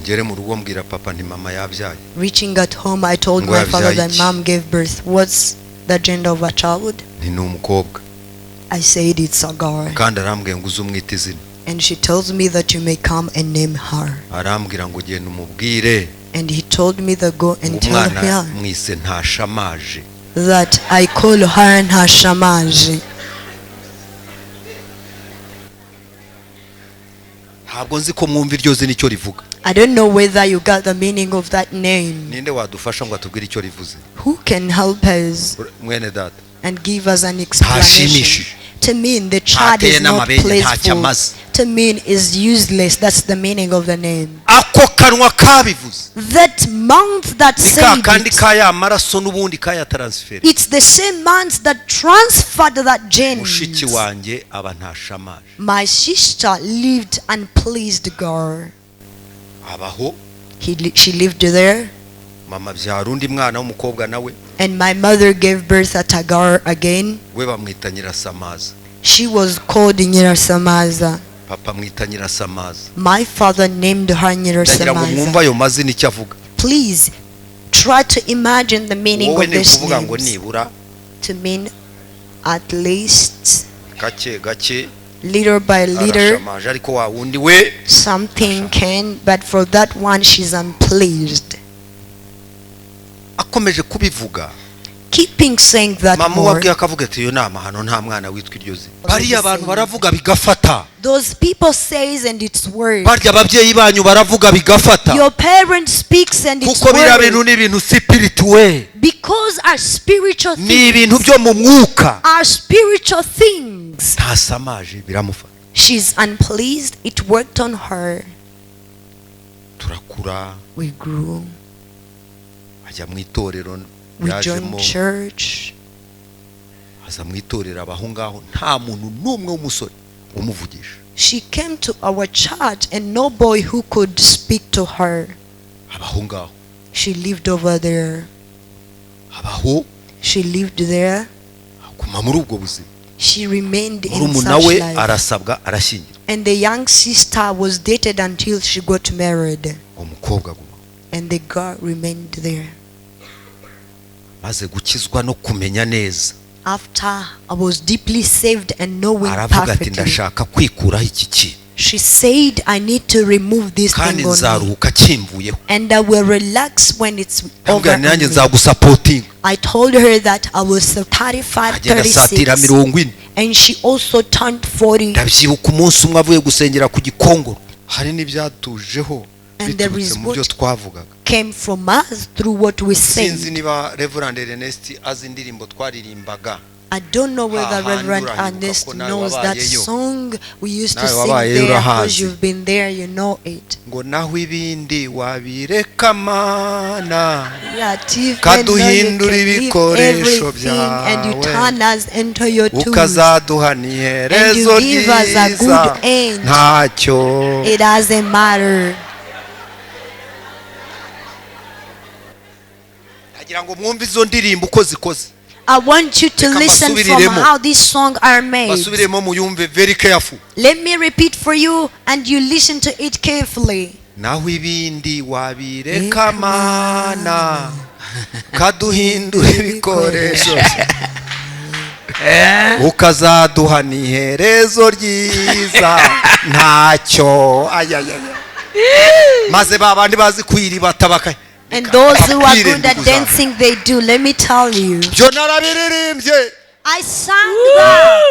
ngere mu rugo mbwira papa nti mama yabyaye. Reaching at home, I told my father that mom gave birth. What's the gender of a child? Ni umukobwa. I said it's a girl. Kandi arambwiye ngo uzumwite izina. And she tells me that you may come and name her. Arambwira ngo genda umubwire. And he told me to go and tell her mwise ntashamaje. That I call her ntashamaje. Ntabwo nzi ko mwumva iryo zina icyo rivuga. I don't know whether you got the meaning of that name. Ninde wadufasha ngo atubwire icyo rivuze? Who can help us Mwene data. And give us an explanation? To mean the child is not playful. To mean is useless. That's the meaning of the name. Ako kanwa kabivuze. That mouth that said kandi kaya maraso nubundi kaya transfer. It's the same mouth that transferred that gene. Mushiki wanjye aba ntashamaje. My sister lived unpleased girl. Abaho. She lived there. Mama byara undi mwana w'umukobwa nawe. And my mother gave birth at a girl again. We bamwita Nyirasamaza. She was called Nyirasamaza. Papa mwita Nyirasamaza. My father named her Nyirasamaza. Please try to imagine the meaning of this name. To mean at least, little by little, something can, but for that one she's unpleased. Akomeje kubivuga. Keeping saying that mama wabwiye akavuga ati yo nama hano nta mwana witwa iryo zina. Bariya abantu baravuga bigafata. Those people says and it's word. Barya ababyeyi banyu baravuga bigafata. Your parents speaks and it's word. Kuko bira bintu ni ibintu spiritual. Because our spiritual things. Ni ibintu byo mu mwuka. Our spiritual things. Ntasamaje biramufata. She's unpleased. It worked on her. Turakura. We grew. Ajya mu itorero. We joined church. She came to our church and no boy who could speak to her. She lived over there. She lived there. She remained in such life. And the young sister was dated until she got married. And the girl remained there. After I was deeply saved and knowing perfectly, she said, I need to remove this thing on me. And I will relax when it's over. I told her that I was 35, 36. And she also turned 40. And the result came from us through what we said. I don't know whether Reverend Ernest knows that song we used to sing there because you've been there, you know it. Kaduhindura ibikoresho and you turn us into your tools. And you give us a good end. It doesn't matter. I want you to listen from how these songs are made. Let me repeat for you and you listen to it carefully. Naho ibindi wabireka mana kaduhindura ibikoresho ukazaduha n'iherezo ryiza ntacyo maze babandi bazi kwiriba tabaka. And those who are good at dancing, they do. Let me tell you. I sang that.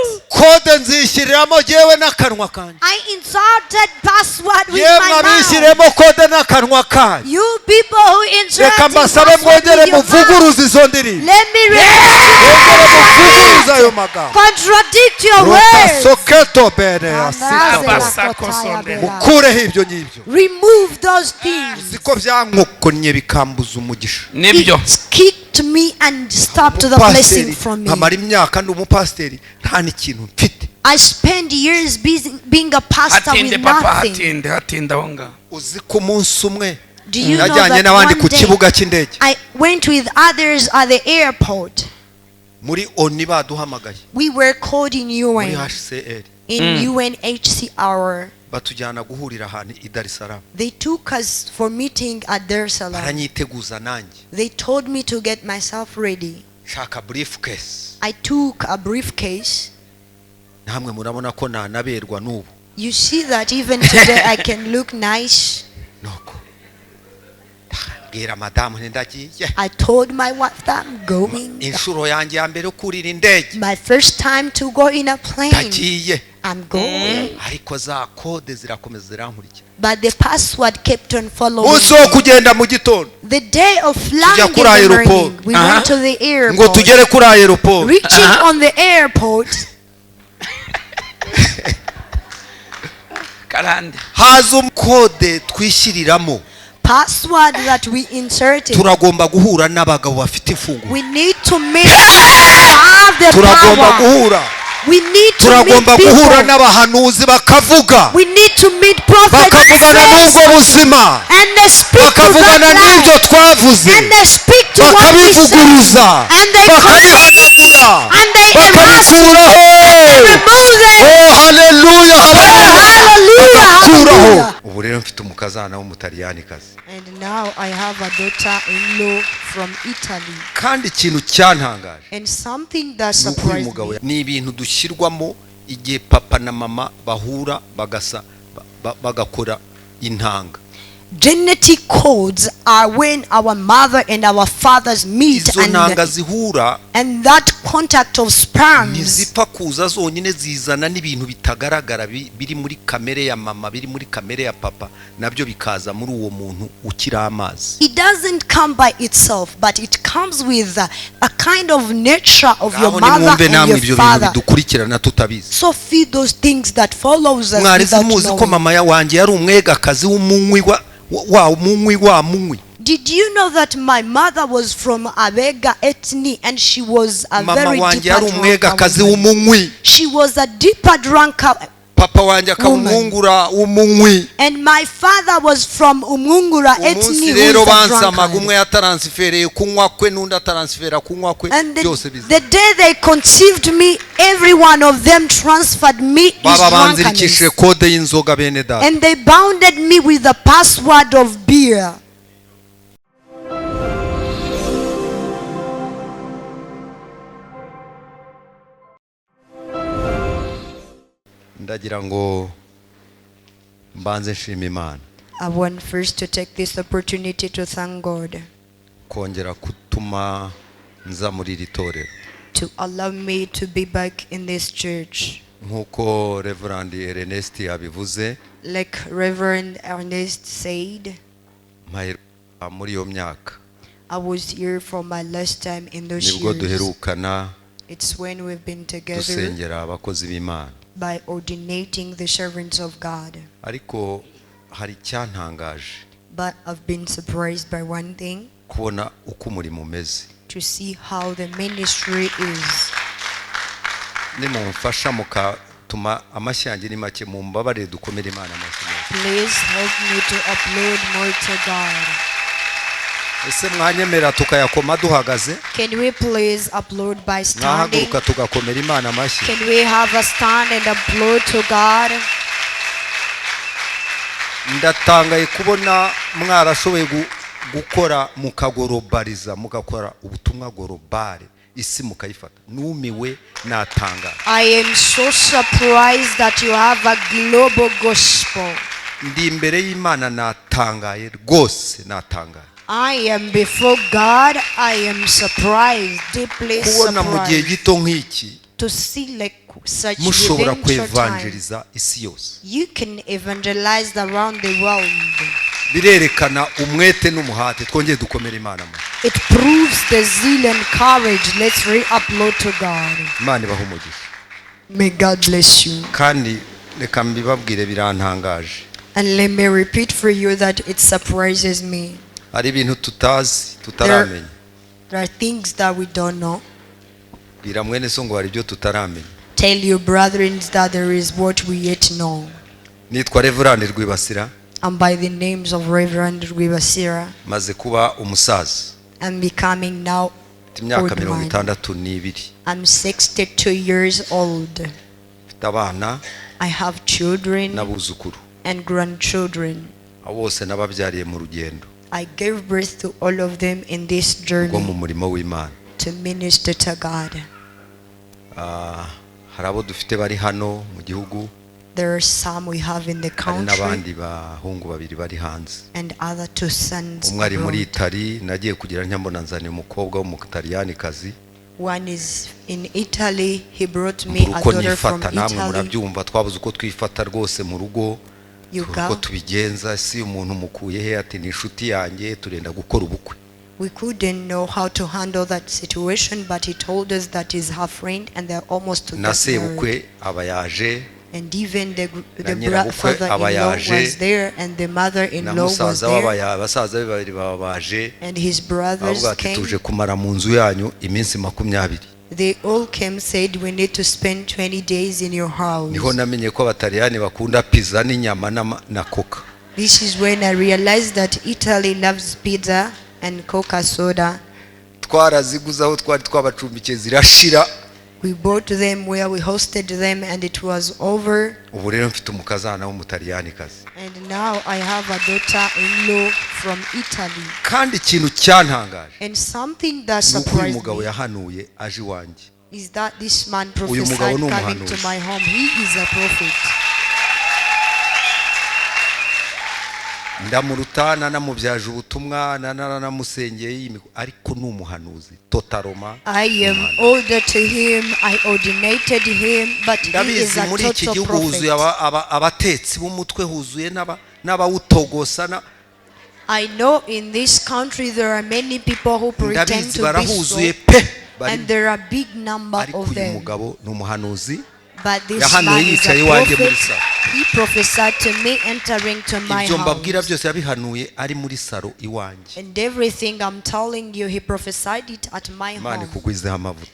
I inserted password with my mouth. You people who inserted password with your mouth. Let me contradict your words. Remove those things. It kicked me and stopped the blessing from me. I spent years being a pastor with nothing. Do you know that one day I went with others at the airport? We were called in UN. In UNHCR. batujyana guhurira ahantu i Dar es Salaam. They took us for meeting at Dar es Salaam. Baranyiteguza nanjye. They told me to get myself ready. Shaka briefcase. I took a briefcase. Namwe murabona ko nanaberwa n'ubu. You see that even today I can look nice. Noko. Bwira madamu ndagiye. I told my wife that I'm going. Inshuro yanjye ya mbere kurira indege. My first time to go in a plane. Ndagiye. I'm going. Ariko za code zirakomeza zirankurikira. But the password kept on following. Umunsi wo kugenda mu gitondo. The day of flying in the aeroport. morning, we went to the airport. Ngo tugere kuri aeroport. Reaching on the airport. Karande. Hazo code twishiriramo. Password that we inserted. Turagomba guhura n'abagabo bafite imfunguzo. We need to meet have the turagomba power. guhura. We need to turagomba meet guhura people. n'abahanuzi bakavuga. We need to meet prophets. Bakavugana n'ubwo buzima. And they speak to bakavugana n'ibyo twavuze. And they speak to what we said. Bakabivuguruza. And they bakabihanagura. And they bakabikuraho. Oh hallelujah. Hallelujah. Ubu rero mfite umukazana w'umutaliyani-kazi. And now I have a daughter-in-law from Italy. Kandi ikintu cyantangaje. And something that surprised me. Ni ibintu dushyirwamo igihe papa na mama bahura bagakora intanga. Genetic codes are when our mother and our fathers meet, and that contact of sperms ntizipfa kuza zonyine zizana n'ibintu bitagaragara biri muri kamere ya mama biri muri kamere ya papa nabyo bikaza muri uwo muntu ukira amazi. It doesn't come by itself, but it comes with a kind of nature of your mother and your father. So feed those things that follows us without knowing. Ko mama ya wanje yari umwegakazi w'umunywi wa munywi. Did you know that my mother was from Abega ethnic and she was a very deeper drunk? She was a deeper drunker. Papa wanje akamungura umunywi. And my father was from Umungura ethnic. Rero bansama gumwe yataransifereye kunywa kwe nunda transfera kunywa kwe byose bize. The day they conceived me, every one of them transferred me his drunkenness. Kode y'inzoga bene data. And they bounded me with the password of beer. Ndagira ngo mbanze nshima Imana. I want first to take this opportunity to thank God. Kongera kutuma nza muri iri torero. To allow me to be back in this church. Nkuko Reverend Ernest yabivuze. Like Reverend Ernest said. Muri yo myaka. I was here for my last time in those years. Nibwo duherukana. It's when we've been together. Dusengera abakozi b'Imana. By ordinating the servants of God. Ariko hari cyantangaje. But I've been surprised by one thing. Kubona uko umurimo umeze. To see how the ministry is. Nimumfasha mukatuma amashyange ni make mumbabare dukomere Imana amashyi. Please help me to upload more to God. Ese mwanyemera tukayakoma duhagaze? Can we please upload by standing? Nahaguruka tugakomera Imana amashyi. Can we have a stand and upload to God? Ndatangaye kubona mwarashoboye gukora mukagorobariza mugakora ubutumwa gorobare isi mukayifata. Numiwe natanga. I am so surprised that you have a global gospel. Ndi imbere y'Imana natangaye rwose natangaye. I am before God. I am surprised, deeply surprised. To see like such within short time. You can evangelize around the world. It proves the zeal and courage. Let's re-upload to God. May God bless you. And let me repeat for you that it surprises me. There are things that we don't know. Tell your brethren that there is what we yet know. I'm by the names of Reverend Ribasira. I'm becoming now old man. I'm 62 years old. I have children n'abuzukuru and grandchildren. bose nababyariye mu rugendo. I gave birth to all of them in this journey mu murimo w'Imana to minister to God. Hari abo dufite bari hano mu gihugu. There are some we have in the country n'abandi bahungu babiri bari hanze. and other two sons umwe ari muri abroad. Itali, nagiye kugira nyambona nzanye umukobwa w'umutaliyani-kazi. One is in Italy. He brought me a daughter from namwe Italy. murabyumva twabuze uko twifata rwose mu rugo. Uko tubigenza si umuntu mukuye he ati ni inshuti yanjye turenda gukora ubukwe. We couldn't know how to handle that situation, but he told us that he's her friend and they're almost to get married. Abayaje, and even the father-in-law was there and the mother-in-law was there, and his brothers came. They all came, said we need to spend 20 days in your house. This is when I realized that Italy loves pizza and Coca soda. We brought them where we hosted them and it was over. And now I have a daughter-in-law from Italy. And something that surprised me is that this man prophesied coming to my home. He is a prophet. ndamurutana namubyaje ubutumwa nanamusengeye ariko n'umuhanuzi totaloma. I am older to him, I ordinated him, but he is a total prophet. abatetsi b'umutwe huzuye n'abawutogosa. I know in this country there are many people who pretend to be so, and there are a big number of them. But this man is a prophet. He prophesied to me entering to my house. And everything I'm telling you, he prophesied it at my home.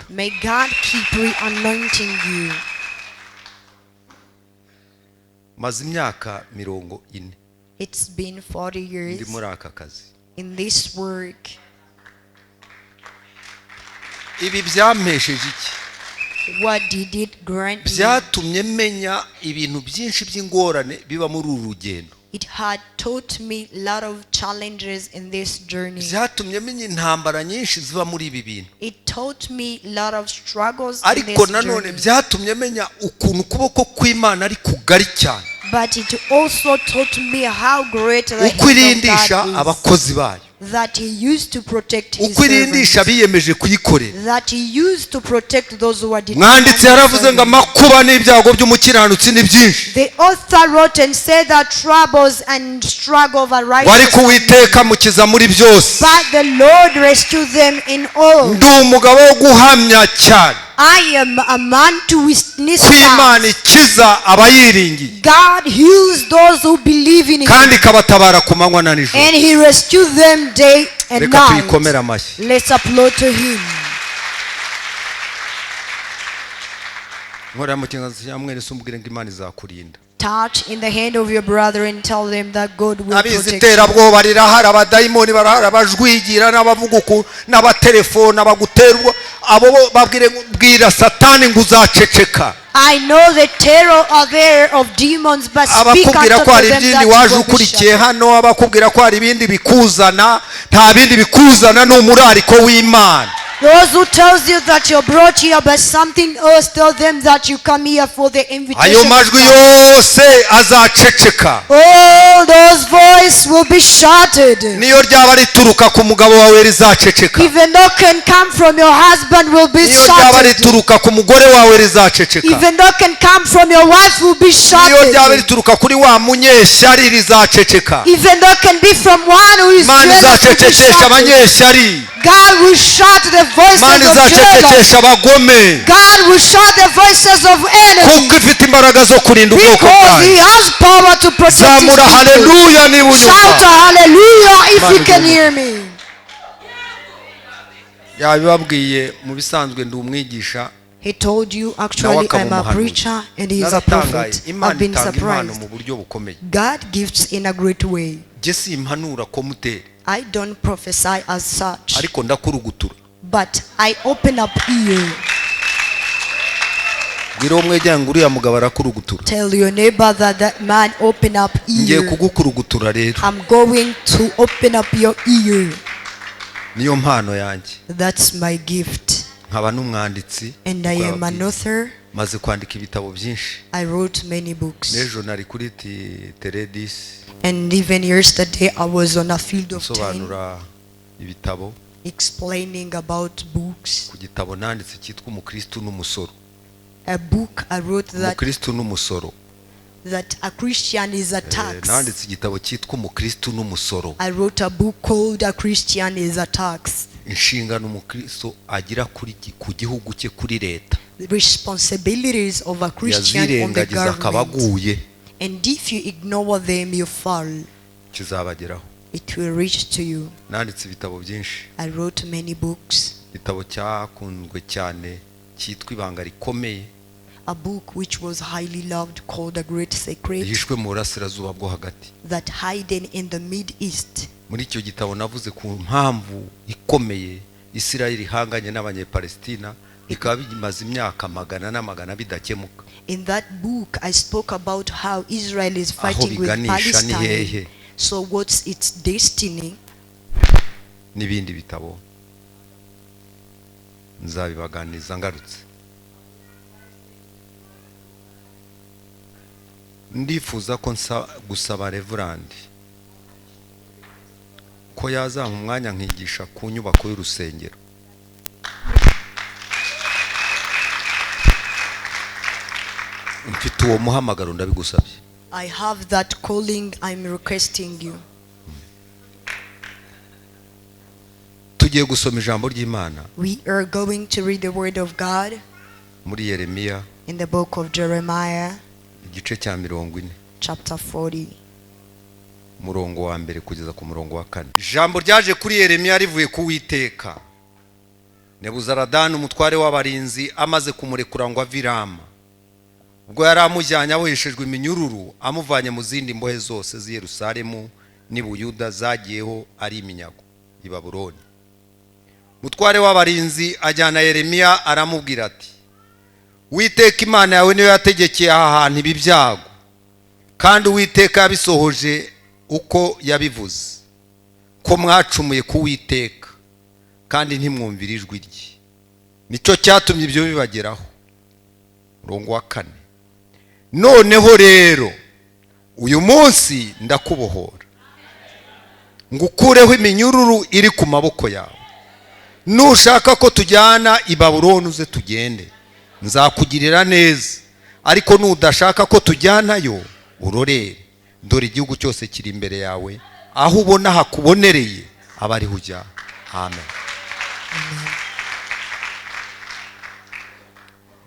May God keep re-anointing you. It's been 40 years in this work. What did it grant me? It had taught me a lot of challenges in this journey. It taught me a lot of struggles in this journey. But it also taught me how great the hand of God is. That he used to protect his servants. That he used to protect those who are dependent. The author wrote and said that troubles and struggle of a righteous man, but the Lord rescued them in all. I am a man to witness that God heals those who believe in him, and he rescues them day and night. Let's applaud to him. Touch in the hand of your brother and tell them that God will protect you. I know the terror are there of demons, but speak unto them that you will be shut. Those who tells you that you're brought here by something else, tell them that you come here for the invitation. All those voices will be shouted. Even though can come from your husband will be shouted. Even though can come from your wife will be shouted. Even though can be from one who is jealous will be shouted. God will shut the voices of jealous. God will shut the voices of enemies. Because he has power to protect his people. Shout a hallelujah if you can hear me. He told you actually I'm a preacher and he is a prophet. I've been surprised. God gives in a great way. I don't prophesy as such, but I open up ear. bwira umwejyanga uriya mugabo arakurugutura. Tell your neighbor that man open up ngiye ear. kugukurugutura rero. I'm going to open up your ear. Niyo mpano yanjye. That's my gift. nkaba n'umwanditsi. And I am an author. maze kwandika ibitabo byinshi. I wrote many books. N'ejo nari kuri teredis. And even yesterday I was on a field of sobanura ibitabo. Explaining about books. Ku gitabo nanditse cyitwa umukristo n'umusoro. A book I wrote that umukristo n'umusoro. That a Christian is a tax. nanditse igitabo cyitwa umukristo n'umusoro. I wrote a book called A Christian is a Tax. inshingano umukristo agira ku gihugu cye kuri leta. The responsibilities of a Christian on the government. And if you ignore them, you fall. kizabageraho. It will reach to you. nanditse ibitabo byinshi. I wrote many books. igitabo cyakunzwe cyane cyitwa ibanga rikomeye. A book which was highly loved called A Great Secret. yishwe mu burasirazuba bwo hagati. That hidden in the Mid East. muri icyo gitabo navuze ku mpamvu ikomeye Isirayeli ihanganye n'abanyepalestina bikaba bimaze imyaka magana n'amagana bidakemuka. In that book I spoke about how Israel is fighting with Palestine. So what's its destiny? n'ibindi bitabo nzabibaganiza ngarutse. ndifuza ko gusaba Reverend ko yazampa umwanya nkigisha ku nyubako y'urusengero. mfite uwo muhamagaro ndabigusabye. I have that calling, I'm requesting you. tugiye gusoma ijambo ry'Imana. We are going to read the word of God. muri Yeremiya. In the book of Jeremiah. igice cya 40. Chapter 40. murongo wa mbere kugeza ku murongo wa 4. ijambo ryaje kuri Yeremiya rivuye ku Uwiteka. Nebuzaradani umutware w'abarinzi amaze kumurekura ngo avirama. ubwo yari amujyanye aboheshejwe iminyururu amuvanye mu zindi mbohe zose z'i Yerusalemu n'i Buyuda zagiyeho ari iminyago i Babuloni. mutware w'abarinzi ajyana Yeremiya aramubwira ati Uwiteka Imana yawe niyo yategekeye aha hantu ibi byago kandi Uwiteka yabisohoje uko yabivuze ko mwacumuye ku Uwiteka kandi ntimwumvira ijwi rye. nicyo cyatumye ibyo bibageraho. murongo wa 4. noneho rero uyu munsi ndakubohora ngukureho iminyururu iri ku maboko yawe. nushaka ko tujyana i Babuloni uze tugende nzakugirira neza, ariko nudashaka ko tujyanayo urorere, dore igihugu cyose kiri imbere yawe, aho ubona hakubonereye aba ari hujya. Amen.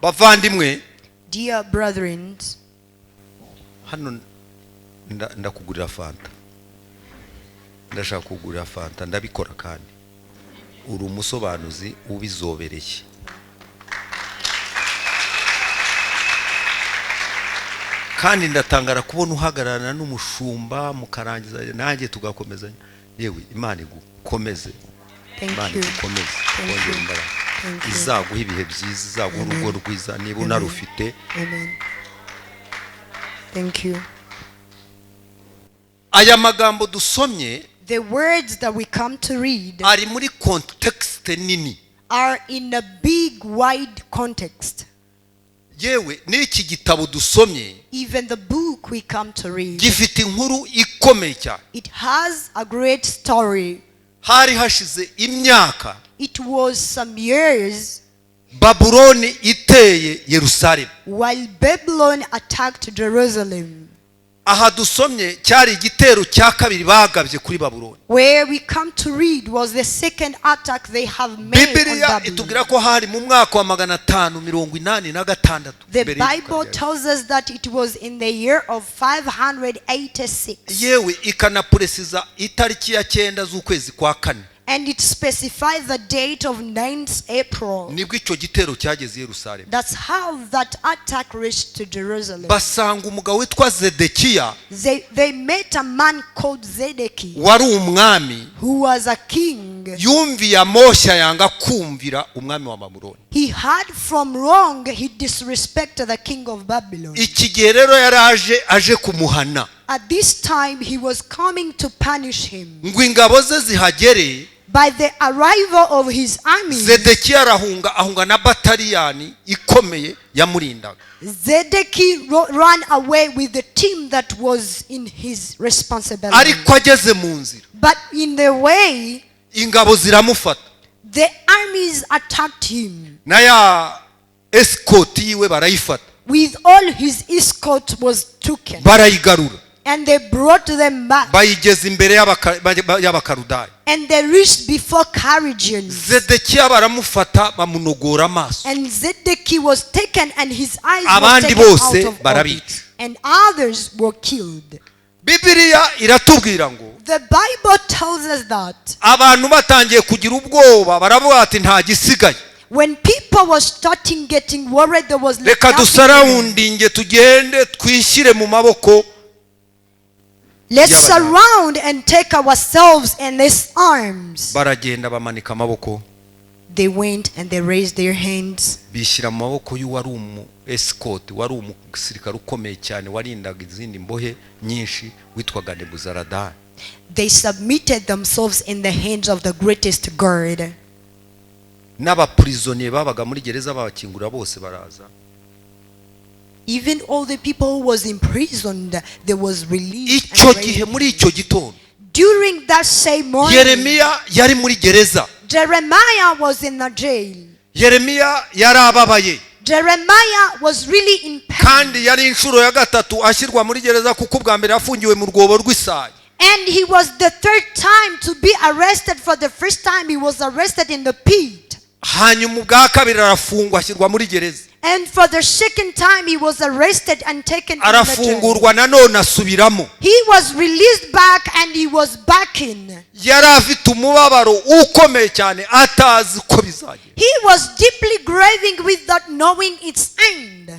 bavandimwe, dear brethren, hano ndakugurira fanta, ndashaka kugurira fanta, ndabikora kandi uri umusobanuzi ubizobereye. kandi ndatangara kubona uhagararana n'umushumba mukarangiza nanjye tugakomezanya. yewe Imana igukomeze, Imana igukomeze, wongere imbaraga, izaguha ibihe byiza, izaguha urugo rwiza niba unarufite. Amen. Thank you. aya magambo dusomye, the words that we come to read, ari muri context nini, are in a big wide context. yewe n'iki gitabo dusomye, even the book we come to read, gifite inkuru ikomeye cyane. it has a great story. hari hashize imyaka, it was some years, Babuloni iteye Yerusalemu, while Babylon attacked Jerusalem. aha dusomye cyari igitero cya kabiri bagabye kuri Babuloni. Where we come to read was the second attack they have made on Bibiliya itubwira ko hari mu mwaka wa 586. The Bible tells us that it was in the year of 586. yewe ikanapuresiza itariki ya 9 z'ukwezi kwa 4. And it specifies the date of 9th April. nibwo icyo gitero cyageze i Yerusalemu. That's how that attack reached to Jerusalem. basanga umugabo witwa Zedekiya They met a man called Zedekiah, wari umwami, who was a king. yumviye amoshya yanga kumvira umwami wa Babuloni. He heard from wrong, he disrespected the king of Babylon. iki gihe rero yari aje kumuhana At this time he was coming to punish him. ngo ingabo ze zihagere. By the arrival of his army, Zedekiya ahunga na bataliyani ikomeye yamurindaga. Zedekiah ran away with the team that was in his responsibility. ariko ageze mu nzira But in the way, ingabo ziramufata, the armies attacked him. na ya escort yiwe barayifata, With all his escort was taken, barayigarura, and they brought them back, bayigeza imbere y'Abakaludayi. and they reached before Chaldeans. Zedekiya baramufata bamunogora amaso, And Zedekiah was taken, and his eyes were abandi taken out bose of barabica. orbit, and others were killed. Bibiliya iratubwira ngo The Bible tells us that abantu batangiye kugira ubwoba baravuga ati nta gisigaye, when people were starting getting worried, there was reka nothing. dusarawundinge tugende twishyire mu maboko. Let's surround and take ourselves in these arms. baragenda bamanika amaboko, They went and they raised their hands. bishyira mu maboko y'uwari umu escort, wari umusirikare ukomeye cyane warindaga izindi mbohe nyinshi witwaga Nebuzaradani. They submitted themselves in the hands of the greatest guard. n'abaprisonnier babaga muri gereza babakingura bose baraza. Even all the people who was imprisoned, they was released. icyo And gihe raised. muri icyo gitondo During that same morning, Yeremiya yari muri gereza. Jeremiah was in the jail. Yeremiya yari ababaye, Jeremiah was really in pain. kandi yari inshuro ya gatatu ashyirwa muri gereza kuko ubwa mbere yafungiwe mu rwobo rw'isayi. And he was the third time to be arrested. For the first time he was arrested in the pit. hanyuma ubwa kabiri arafungwa ashyirwa muri gereza, And for the second time he was arrested and taken to the jail. arafungurwa nanone asubiramo. He was released back and he was back in. yari afite umubabaro ukomeye cyane atazi ko bizagera. He was deeply grieving without knowing its end.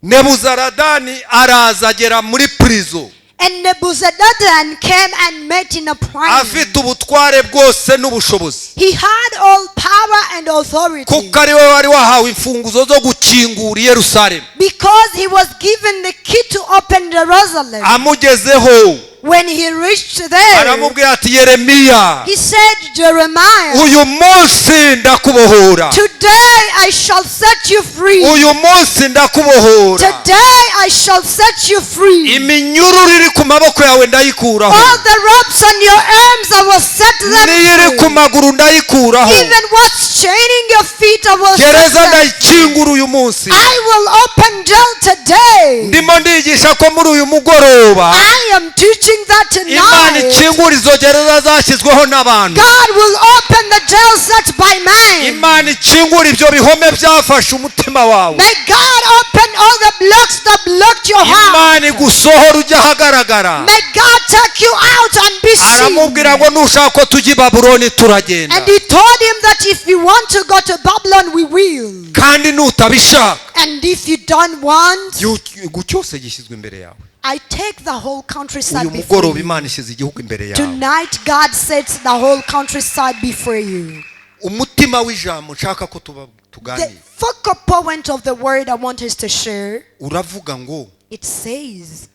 Nebuzaradani araza agera muri prison, And Nebuchadnezzar came and met in a prison. afite ubutware bwose n'ubushobozi, He had all power and authority kuko ari we wari wahawe imfunguzo zo gukingura i Yerusalemu. because he was given the key to open Jerusalem. amugezeho When he reached there, aramubwira ati Yeremiya, he said, Jeremiah, uyu munsi ndakubohora, today I shall set you free. uyu munsi ndakubohora, Today I shall set you free. iminyururu iri ku maboko yawe ndayikuraho, All the ropes on your arms I will set them n'iri ku free. maguru ndayikuraho, Even what's chaining your feet I will set gereza them free. ndayikingura uyu munsi. I will open jail today. ndimo ndigisha ko muri uyu mugoroba I am teaching that Imana tonight ikingura izo gereza zashyizweho n'abantu. God will open the jail set by man. Imana ikingura ibyo bihome byafashe umutima wawe. May God open all the blocks that blocked your Imana heart. igusohora ujya ahagaragara. May God take you out and be seen. aramubwira ngo nushaka ko tujya i Babuloni turagenda, And he told him that if you want to go to Babylon, we will. kandi nutabishaka And if you don't want, igihugu cyose gishyizwe imbere yawe. I take the whole countryside uyu before mugoroba you. Imana ishyize igihugu imbere yawe. Tonight God sets the whole countryside before you. umutima w'ijambo nshaka ko The tuganira focal point of the word I want us to share, uravuga ngo it says,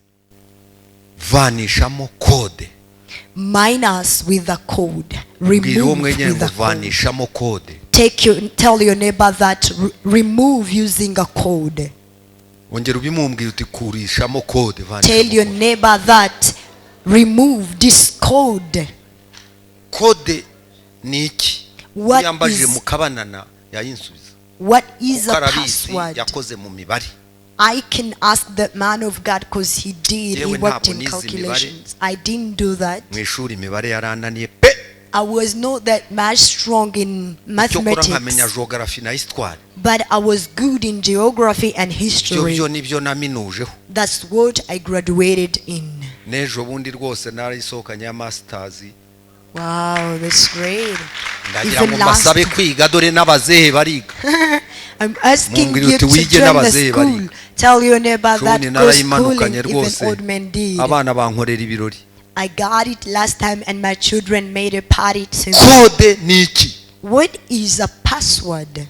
vanishamo kode. minus with the code. Mbwira uwo Remove mwenyine with ngo the code. vanishamo kode. Tell your neighbor that remove using a code. ongera ubimumbwira uti kurishamo kode. Tell your neighbor that remove this code. kode ni iki? What yambajije is- mukabanana yayinsubiza. What is a Ukarabizi password? yakoze mu mibare. I can ask the man of God because he did. He Yewe worked ntabwo in nize calculations. I didn't do that. mu ishuri imibare yarananiye pe. I was not that much strong in cyokora nkamenya mathematics, geography na histoire. but I was good in geography and ibyo history. byo nibyo naminujeho. That's what I graduated in. n'ejo bundi rwose narayisohokanye ya masters Wow, that's great. ndagira ngo mbasabe kwiga dore n'abazehe bariga. I'm asking you to join the school. Tell your neighbor that go schooling, even old men did. Abana bankorera ibirori. I got it last time and my children made a party to me. Code ni iki? What is a password?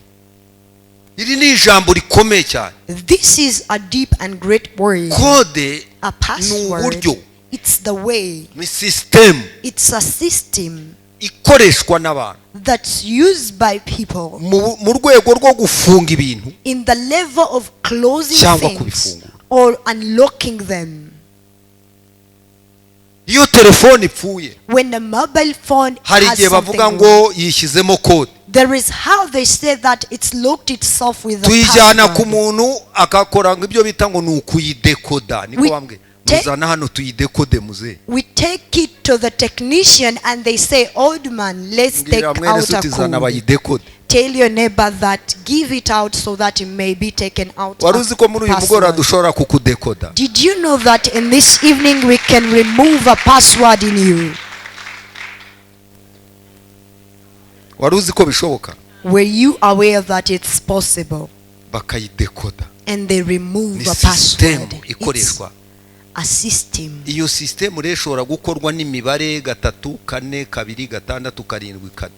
Iri ni ijambo rikomeye cyane. This is a deep and great word. Code a password. It's the way. Ni system. It's a system ikoreshwa n'abantu that's used by people mu rwego rwo gufunga ibintu in the level of closing cyangwa things kubifungura or unlocking them. iyo telefone ipfuye When the mobile phone hari igihe bavuga ngo yishyizemo code. There is how they say that it's locked itself with a tuyijyana ku muntu akakora nk'ibyo bita ngo ni ukuyidekoda niko bambwe muzana hano tuyidekode muze. We take it to the technician and they say, old man, let's take out a code. Tell your neighbor that, give it out so that it may be taken out. Did you know that in this evening we can remove a password in you? Were you aware that it's possible? And they remove a password. It's a system. Iyo system reshora gukorwa n'imibare 3 4 2 6 7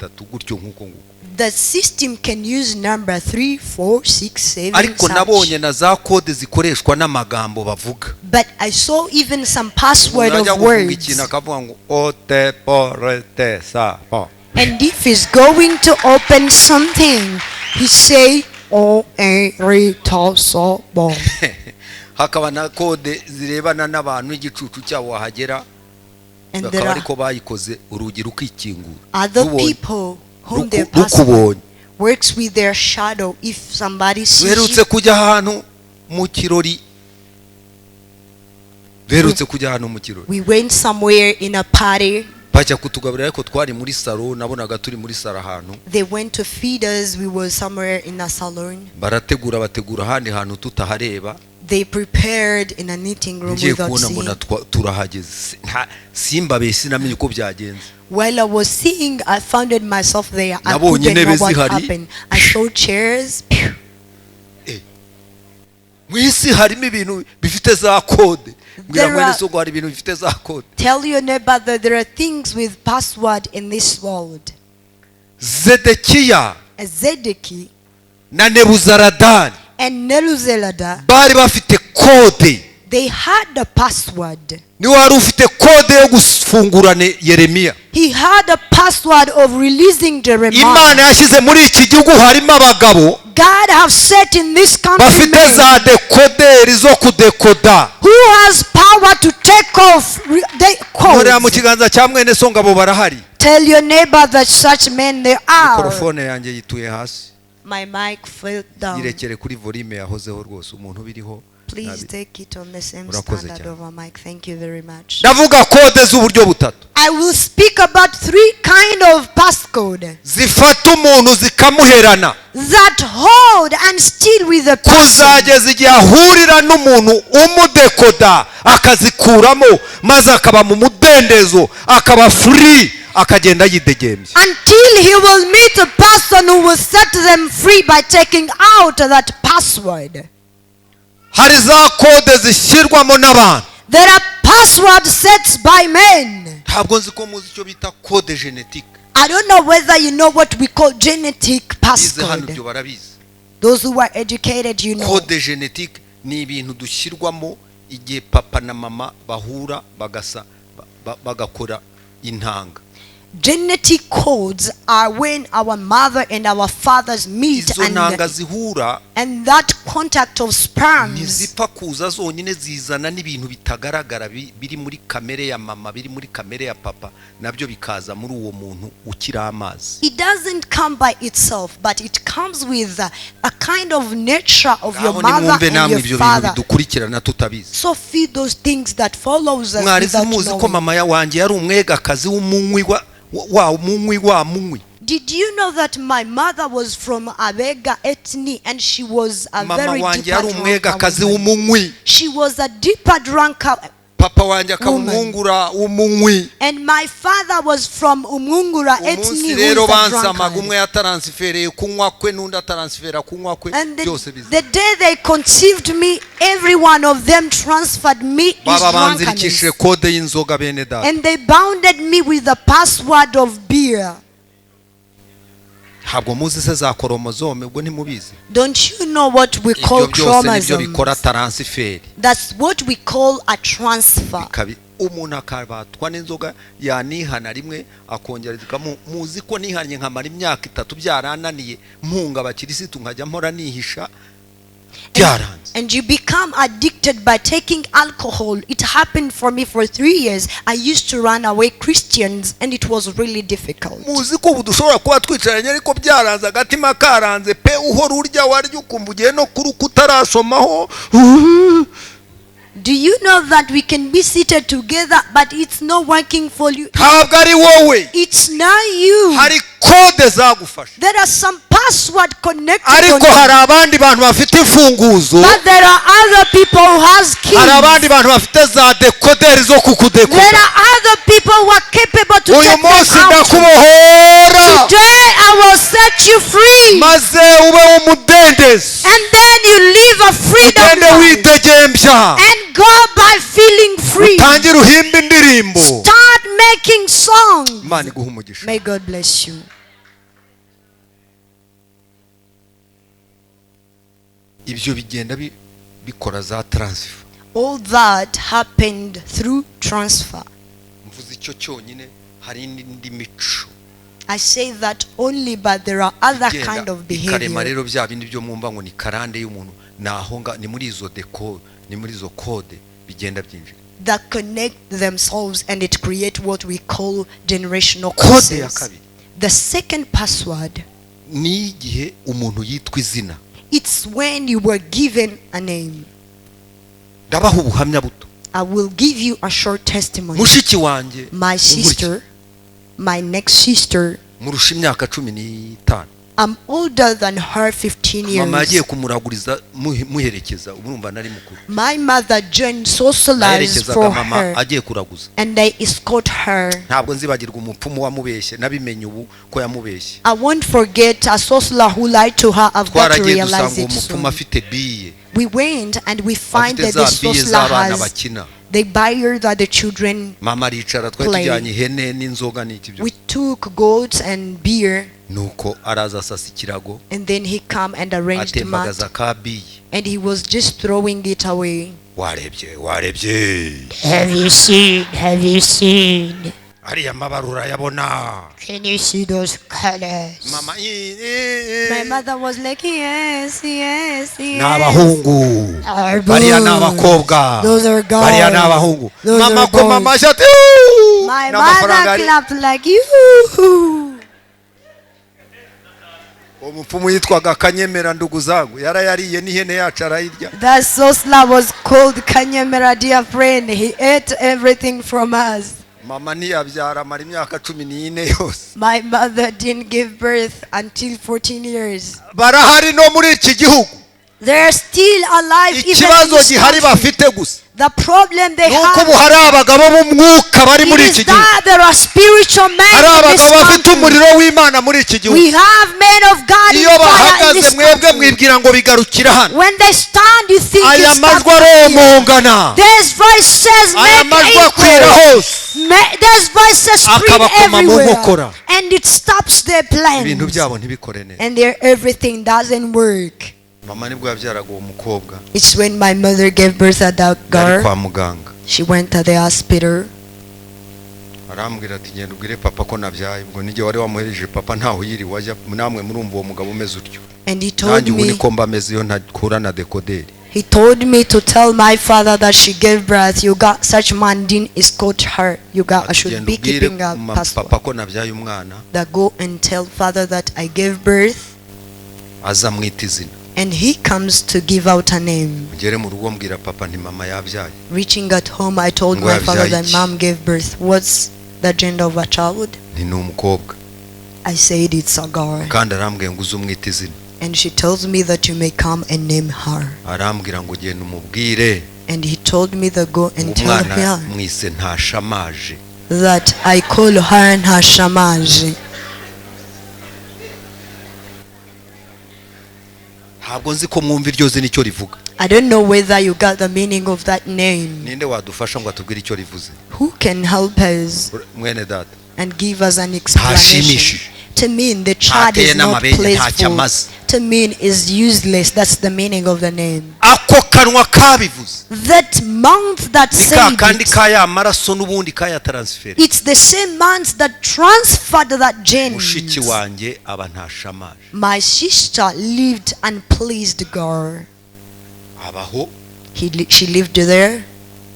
3 gutyo nkuko nguko. The system can use number 3 4 6 7. Ariko nabonye na za code zikoreshwa n'amagambo bavuga. But I saw even some password of words. Ikintu akavuga ngo ote porete sa. And if he's going to open something, he say o e re to so bo. Hakaba na code zirebana n'abantu igicucu cyabo wahagera bakaba ariko bayikoze urugi rukikingura. Other people whom their password works with their shadow. If somebody sees you. Werutse kujya ahantu mu kirori. Werutse kujya ahantu mu kirori. We went somewhere in a party. Bajya kutugaburira ariko twari muri salon nabonaga turi muri sala ahantu. They went to feed us. We were somewhere in a salon. Barategura bategura handi hantu tutahareba. They prepared in a knitting room without seeing. While I was seeing, I found myself there. I couldn't know what happened. I saw chairs. Tell your neighbor that there are things with password in this world. Zedekiya na Nebuzaradani and Neruzalada, bari bafite code. They had a password. Ni wari ufite code yo gufungurana Yeremiya. He had a password of releasing Jeremiah. Imana yashize muri iki gihugu harimo abagabo. God have set in this country bafite za decoder zo kudekoda. Who has power to take off the codes? Muri mu kiganza cya mwene so ngabo barahari. Tell your neighbor that such men there are. Microphone yanjye yituye hasi. My mic fell down. Irekere kuri volume yahozeho rwose umuntu biriho. Please take it on the same standard of a mic. Thank you very much. Ndavuga code z'uburyo butatu. I will speak about 3 kind of passcode. Zifata umuntu zikamuherana. That hold and still with the person. Kuzageza igihe ahurira n'umuntu umudekoda akazikuramo maze akaba mu mudendezo akaba free. Akagenda yidegembye. Until he will meet a person who will set them free by taking out that password. Hari za code zishyirwamo n'abantu. There are password sets by men. Ntabwo nzi ko muzi icyo bita code genetique. I don't know whether you know what we call genetic passcode. Those who are educated, you know. Code genetique ni ibintu dushyirwamo igihe papa na mama bahura bagakora intanga. Genetic codes are when our mother and our fathers meet, and that contact of sperms ntizipfa kuza zonyine zizana n'ibintu bitagaragara biri muri kamere ya mama biri muri kamere ya papa nabyo bikaza muri uwo muntu ukira amazi. It doesn't come by itself, but it comes with a kind of nature of your mother and your father. So feed those things that follows us without knowing. Ko mama wanjye yari umwegakazi w'umunywi wa munywi. Did you know that my mother was from Abega ethnic and she was a very deeper drunker woman? She was a deeper drunker papa wanjye akamungura umunywi. And my father was from Umungura ethnic. Rero bansamaga umwe yataransfereye kunywa kwe n'undi ataransfera kunywa kwe byose biza. The day they conceived me, every one of them transferred me his drunkenness. Kode y'inzoga bene data. And they bounded me with the password of beer. Ntabwo muzi se za koromozome ubwo ntimubizi. Don't you know what we call chromosomes? That's what we call a transfer. Umuntu akabatwa n'inzoga yanihana rimwe akongera muzi ko nihanye nkamara imyaka 3 byarananiye mpunga abakirisitu nkajya mpora nihisha. And you become addicted by taking alcohol. It happened for me for 3 years. I used to run away Christians and it was really difficult. Muzi ko budushobora kuba twicaranye ariko byaranze agatima karanze pe uhora urya warya ukumva ugiye no kurukutarasomaho. Do you know that we can be seated together but it's not working for you? Ntabwo ari wowe. It's not you. Hari code zagufasha. There are some password connected. Ariko hari abandi bantu bafite imfunguzo. But there are other people who has keys. Hari abandi bantu bafite za decoder zo kukudekoda. There are other people who are capable to take them out. Today I will set you free. Maze ube umudendezi. And then you live a freedom life. And go by feeling free. Utangire uhimba indirimbo. Start making songs. Imana iguhe umugisha. May God bless you. Ibyo bigenda bikora za transfer. All that happened through transfer. Mvuze icyo cyonyine hari indi mico. I say that only, but there are other kind of behavior. Karema rero bya bindi byo mwumva ngo ni karande y'umuntu nahonga ni muri izo deco ni muri izo code bigenda byinjira. That connect themselves and it create what we call generational codes. The second password ni igihe umuntu yitwa izina. It's when you were given a name. Ndabaho ubuhamya buto. I will give you a short testimony. Mushiki wanje, my sister, my next sister, murusha imyaka 15. I'm older than her 15 years. Mama agiye kumuraguriza muherekeza urumva nari mukuru. My mother joined socialize for her. Agiye kuraguza. And they escort her. Ntabwo nzibagirwa umupfumu wamubeshye nabimenye ubu ko yamubeshye. I won't forget a socialer who lied to her. I've got to realize it soon. We went and we find that the socialer has. They buy her that the children play. We took goats and beer. Nuko araza sasikirago. And then he come and arranged mat. And he was just throwing it away. Warebye. Have you seen? Have you seen? Ariya mabarura yabona. Can you see those colors? Mama, my mother was like, yes, yes, yes. N'abahungu. Bariya n'abakobwa. Those are girls. Bariya n'abahungu. Mama ko mama shati. My mother clapped like you. Umupfumu yitwaga Kanyemera ndugu zangu yarayariye n'ihene yacu arayirya. That socialer was called Kanyemera, dear friend. He ate everything from us. Mama ntiyabyara mara imyaka 14 yose. My mother didn't give birth until 14 years. Barahari no muri iki gihugu. They are still alive even in ikibazo gihari bafite gusa. The problem they have nuko buhari abagabo b'umwuka bari muri iki gihugu. There are spiritual men in this bafite umuriro w'Imana muri iki gihugu. We have men of God in fire in this mwebwe mwibwira ngo bigarukira hano. When they stand you think aya majwi aromongana. There's voices make echo. There's voices spread everywhere. And it stops their plans. Ibintu byabo ntibikore neza. And their everything doesn't work. Mama nibwo yabyaraga uwo mukobwa. It's when my mother gave birth to that girl. Kwa muganga. She went to the hospital. Arambwira ati genda ubwire papa ko nabyaye ubwo nige wari wamuhereje papa ntaho yiri wajya namwe murumva uwo mugabo umeze utyo. And he told me niko mbameze yo ntakura na decoder. He told me to tell my father that she gave birth. You got such man didn't escort her. You got I should be keeping a passport. Papa ko nabyaye umwana. That go and tell father that I gave birth. Azamwita izina. And he comes to give out a name. Reaching at home, I told my father that mom gave birth. What's the gender of a child? I said it's a girl. And she tells me that you may come and name her. And he told me to go and tell umwana her mwise ntashamaje. that I call her Ntashamaje. Ntabwo nzi ko mwumva iryo zina icyo rivuga. I don't know whether you got the meaning of that name. Ninde wadufasha ngo atubwire icyo rivuze? Who can help us Mwene data. and give us an explanation? To mean the child is not playful. To mean is useless. That's the meaning of the name. Ako kanwa kabivuze. That mouth that said kandi kaya maraso nubundi kaya transfer. It's the same mouth that transferred that genes. Mushiki wanjye aba ntashamaje. My sister lived unpleased girl. Abaho. She lived there.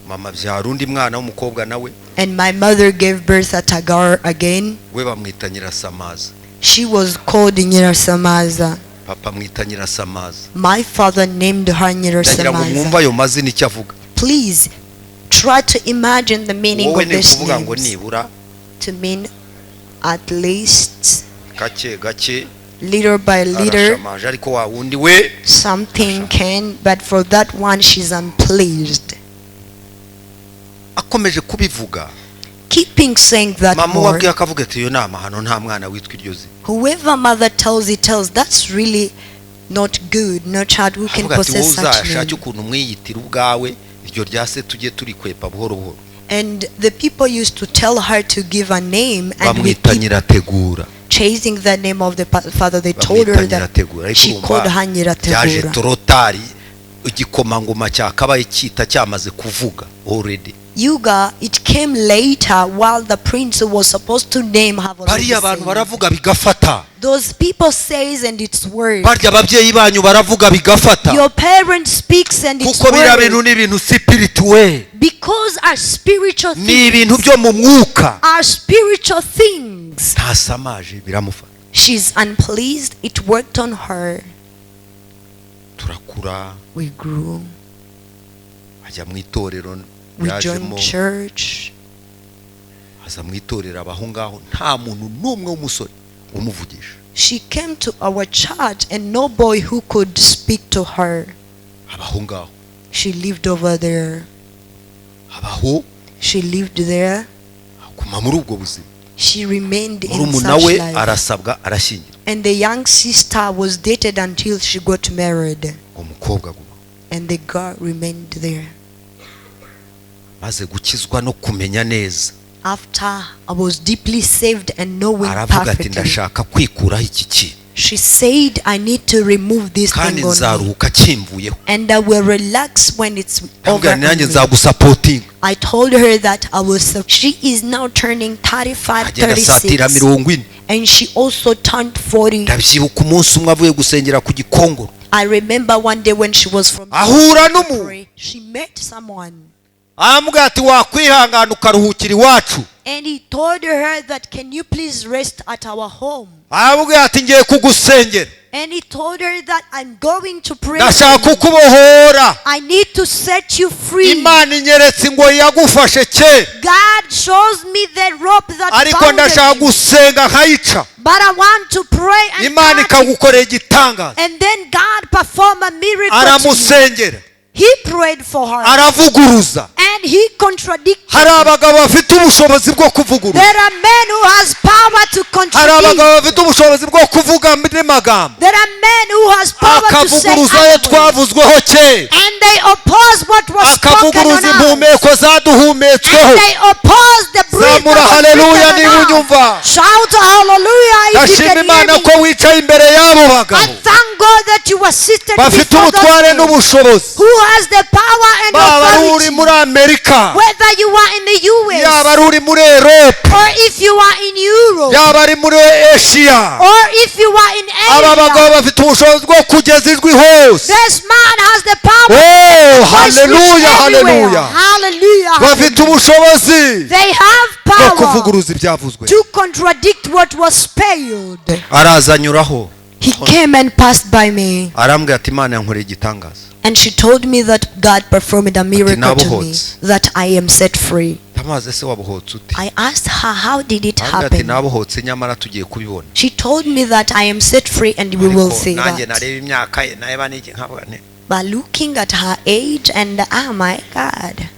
Mama byara undi mwana w'umukobwa nawe. And my mother gave birth at a girl again. We bamwita Nyirasamaza. She was called Nyirasamaza. Papa mwita Nyirasamaza. My father named her Nyirasamaza. Please try to imagine the meaning of this name. To mean at least, little by little, something can, but for that one she's unpleased. Akomeje kubivuga. Keeping saying that more. Whoever mother tells, he tells, that's really not good. No child who can possess such name. And the people used to tell her to give a name, and we keep chasing the name of the father. They told her that she called her Nyirategura. Yuga, it came later while the prince was supposed to name have already said. Those people says and it's word. Your parents speaks and it's word. Because our spiritual things are spiritual things. She's unpleased. It worked on her. We grew. We joined church. She came to our church and no boy who could speak to her. She lived over there. She lived there. She remained in such life. And the young sister was dated until she got married. And the girl remained there. After I was deeply saved and knowing perfectly, she said, I need to remove this thing on me. And I will relax when it's over. I told her that I will support. She is now turning 35, 36. And she also turned 40. I remember one day when she was from pray, she met someone. And he told her that, can you please rest at our home? And he told her that, I'm going to pray. I need to set you free. God shows me the rope that bound me. But I want to pray and then God performed a miracle to me. He prayed for her. And he contradicted. There are men who has power to contradict. There are men who has power to say otherwise. And they oppose what was spoken on us. And they oppose the breath of God. Shout hallelujah if you can hear me. I thank God that you were seated before God, who has the power and authority. Whether you are in the US, or if you are in Europe, or if you are in Asia, this man has the power. Hallelujah. They have power to contradict what was spelled. He came and passed by me. And she told me that God performed a miracle to me, that I am set free. I asked her, how did it happen? She told me that I am set free and we will see that. by looking at her age and oh my God.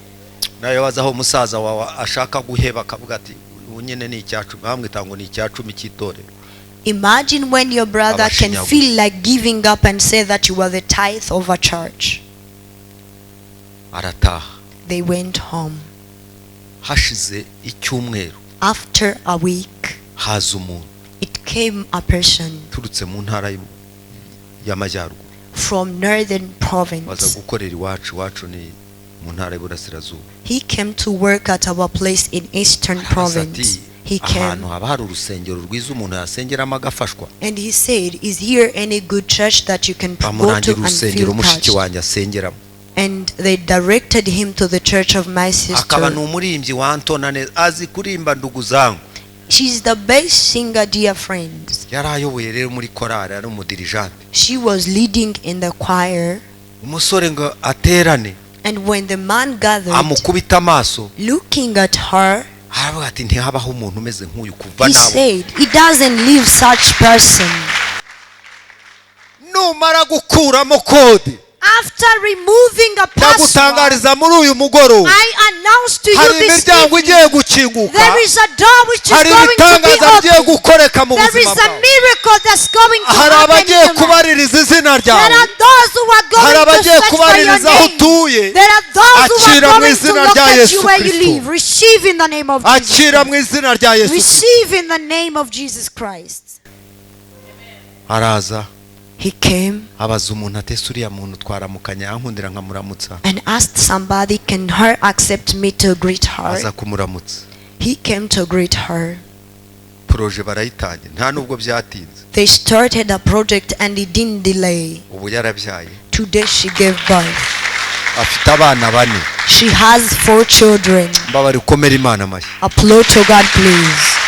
nayo bazaho umusaza wawe ashaka guheba akavuga ati unyene ni icyacumi bamwita ngo ni icyacumi cy'itorero. Imagine when your brother can feel like giving up and say that you are the tithe of a church. Arataha. They went home. Hashize icyumweru. After a week, haza umuntu. It came a person turutse mu ntara y'amajyaruguru from northern province. baza gukorera iwacu ni mu ntara y'Iburasirazuba. He came to work at our place in eastern province. He came ahantu haba hari urusengero rwiza umuntu yasengeramo agafashwa. And he said, is here any good church that you can go to and feel mushiki wanjye asengeramo. And they directed him to the church of my sister. akaba n'umurimbyi wa Antonane azi kurimba ndugu zangu. She's the best singer, dear friends. yarayoboye rero muri korali ari umudirijante. She was leading in the choir. umusore ngo aterane. And when the man gathered, amukubita amaso, looking at her, aravuga ati ntihabaho umuntu umeze nk'uyu kuva he nabo. said, it doesn't leave such person. numara gukuramo kode, after removing a ndagutangariza muri uyu mugoroba, I announce to you hari this imiryango igiye gukinguka, there is a door which is hari going to ibitangaza be bigiye opened. gukoreka mu There buzima is a bwawe. miracle that's going to hari happen in abagiye your life. kubaririza izina There ryawe, are those who are hari going to abagiye search for your kubaririza aho name. utuye. There are those who Akira are mu going to izina look rya at Yesu you where you Kristo. live. Receive in the name of Jesus akira mu Christ. izina rya Yesu Kristo. Receive in the name of Jesus Christ. araza He came abaza umuntu atese uriya muntu twaramukanya yankundira nka muramutsa. and asked somebody, can her accept me to greet her? aza kumuramutsa. He came to greet her. proje barayitangira nta nubwo byatinze. They started a project and it didn't delay. ubu yarabyaye. Today she gave birth. afite abana 4. She has 4 children. mbabari komera Imana amashyi. Applaud to God, please.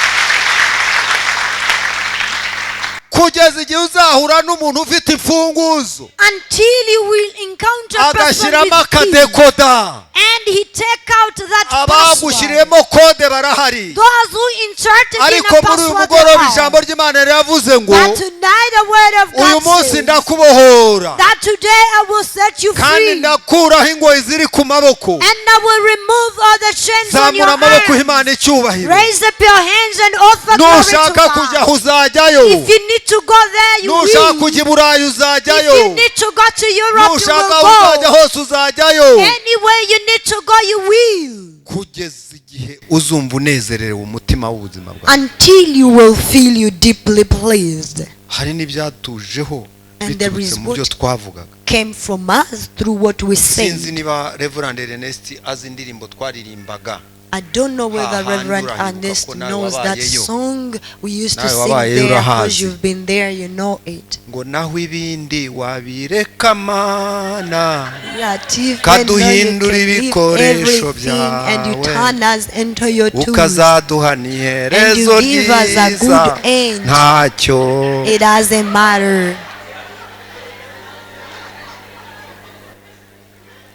kugeza igihe uzahura n'umuntu ufite imfunguzo, Until you will encounter a person agashyiramo with keys, akadekoda. and he take out that password. abagushyiriyemo kode barahari. Those who inserted in ariko a muri uyu password mugoroba are. ijambo ry'Imana riravuze ngo That tonight the word of uyu God munsi says ndakubohora that today I will set you kandi free, ndakuraho ingoyi ziri ku maboko. and I will remove all the chains on your zamura amaboko arms. Imana icyubahiro. Raise up your hands and offer glory nushaka to kujya God. uzajyayo. If you need to go there, you nushaka will. kujya i Burayi If uzajyayo. you need to go to Europe, you nushaka will uzajya go. hose uzajyayo. Anywhere you need to go, you will. kugeza igihe uzumva unezerewe umutima w'ubuzima bwawe. Until you will feel you deeply pleased. hari n'ibyatujeho And there biturutse is mu byo what twavugaga. came from us through what we sinzi said. niba Reverend Ernest azi indirimbo twaririmbaga. I don't know whether Aha, Reverend ndurahibuka Ernest ko nawe knows that wabayeyo. song we used to Nawe sing wabayeyo there, urahazi. because you've been there, you know it. ngo naho ibindi wabireka Mana, That even though you kaduhindura can leave ibikoresho everything and you byawe, turn us into your tools, ukazaduha n'iherezo and you give us a good ryiza, end. ntacyo. it doesn't matter.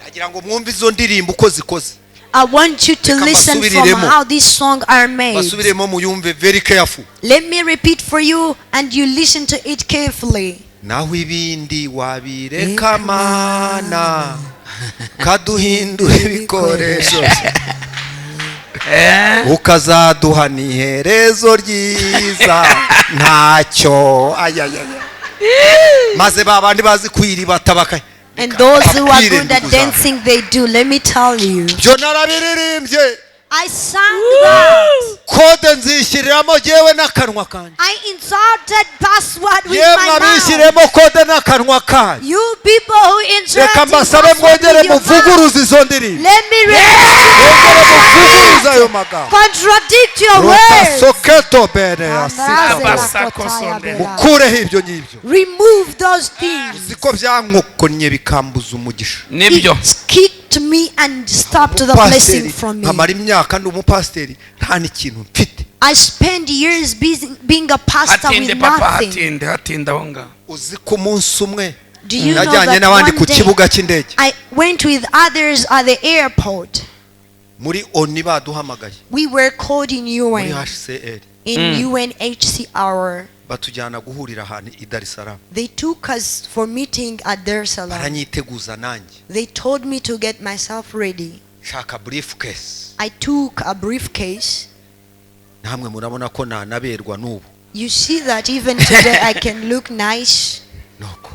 ndagira ngo mwumve izo ndirimbo uko zikoze. I want you to Reka listen from mbasubiriremo. how these songs are made. basubiremo muyumve very careful. Let me repeat for you and you listen to it carefully. naho ibindi wabireka Mana, kaduhindura ibikoresho, ukazaduha n'iherezo ryiza, ntacyo. ayayaya maze babandi bazi kwiribata bakaya. And those who are good at dancing, they do. Let me tell you. byo narabiririmbye. I sang that. kode nzishyiriramo jewe n'akanwa kanjye. I inserted password with yemwe my mouth. abishyiremo kode n'akanwa kanjye. You people who inserted reka mbasabe password mwongere with your mouth. muvuguruze izo ndirimbo. Let me mwongere muvuguruze ayo magambo. contradict your words. soketo bene asita. Remove mukureho ibyo ngibyo. those things. ziko byankokonye bikambuza umugisha. nibyo It kicked me and stopped the blessing from me. nkamara imyaka ndi umupasiteri nta n'ikintu mfite. I spent years being a pastor hatinde with papa nothing. hatinde aho ngaho. uzi ko umunsi umwe Do you know najyanye that n'abandi one ku day kibuga cy'indege I went with others at the airport. muri oni baduhamagaye We were called in muri UN, HCR. in UNHCR. batujyana guhurira ahantu i Dar es Salaam. They took us for meeting at Dar es Salaam. Baranyiteguza nanjye. They told me to get myself ready. Shaka briefcase. I took a briefcase. Namwe murabona ko naberwa n'ubu. You see that even today I can look nice. Noko.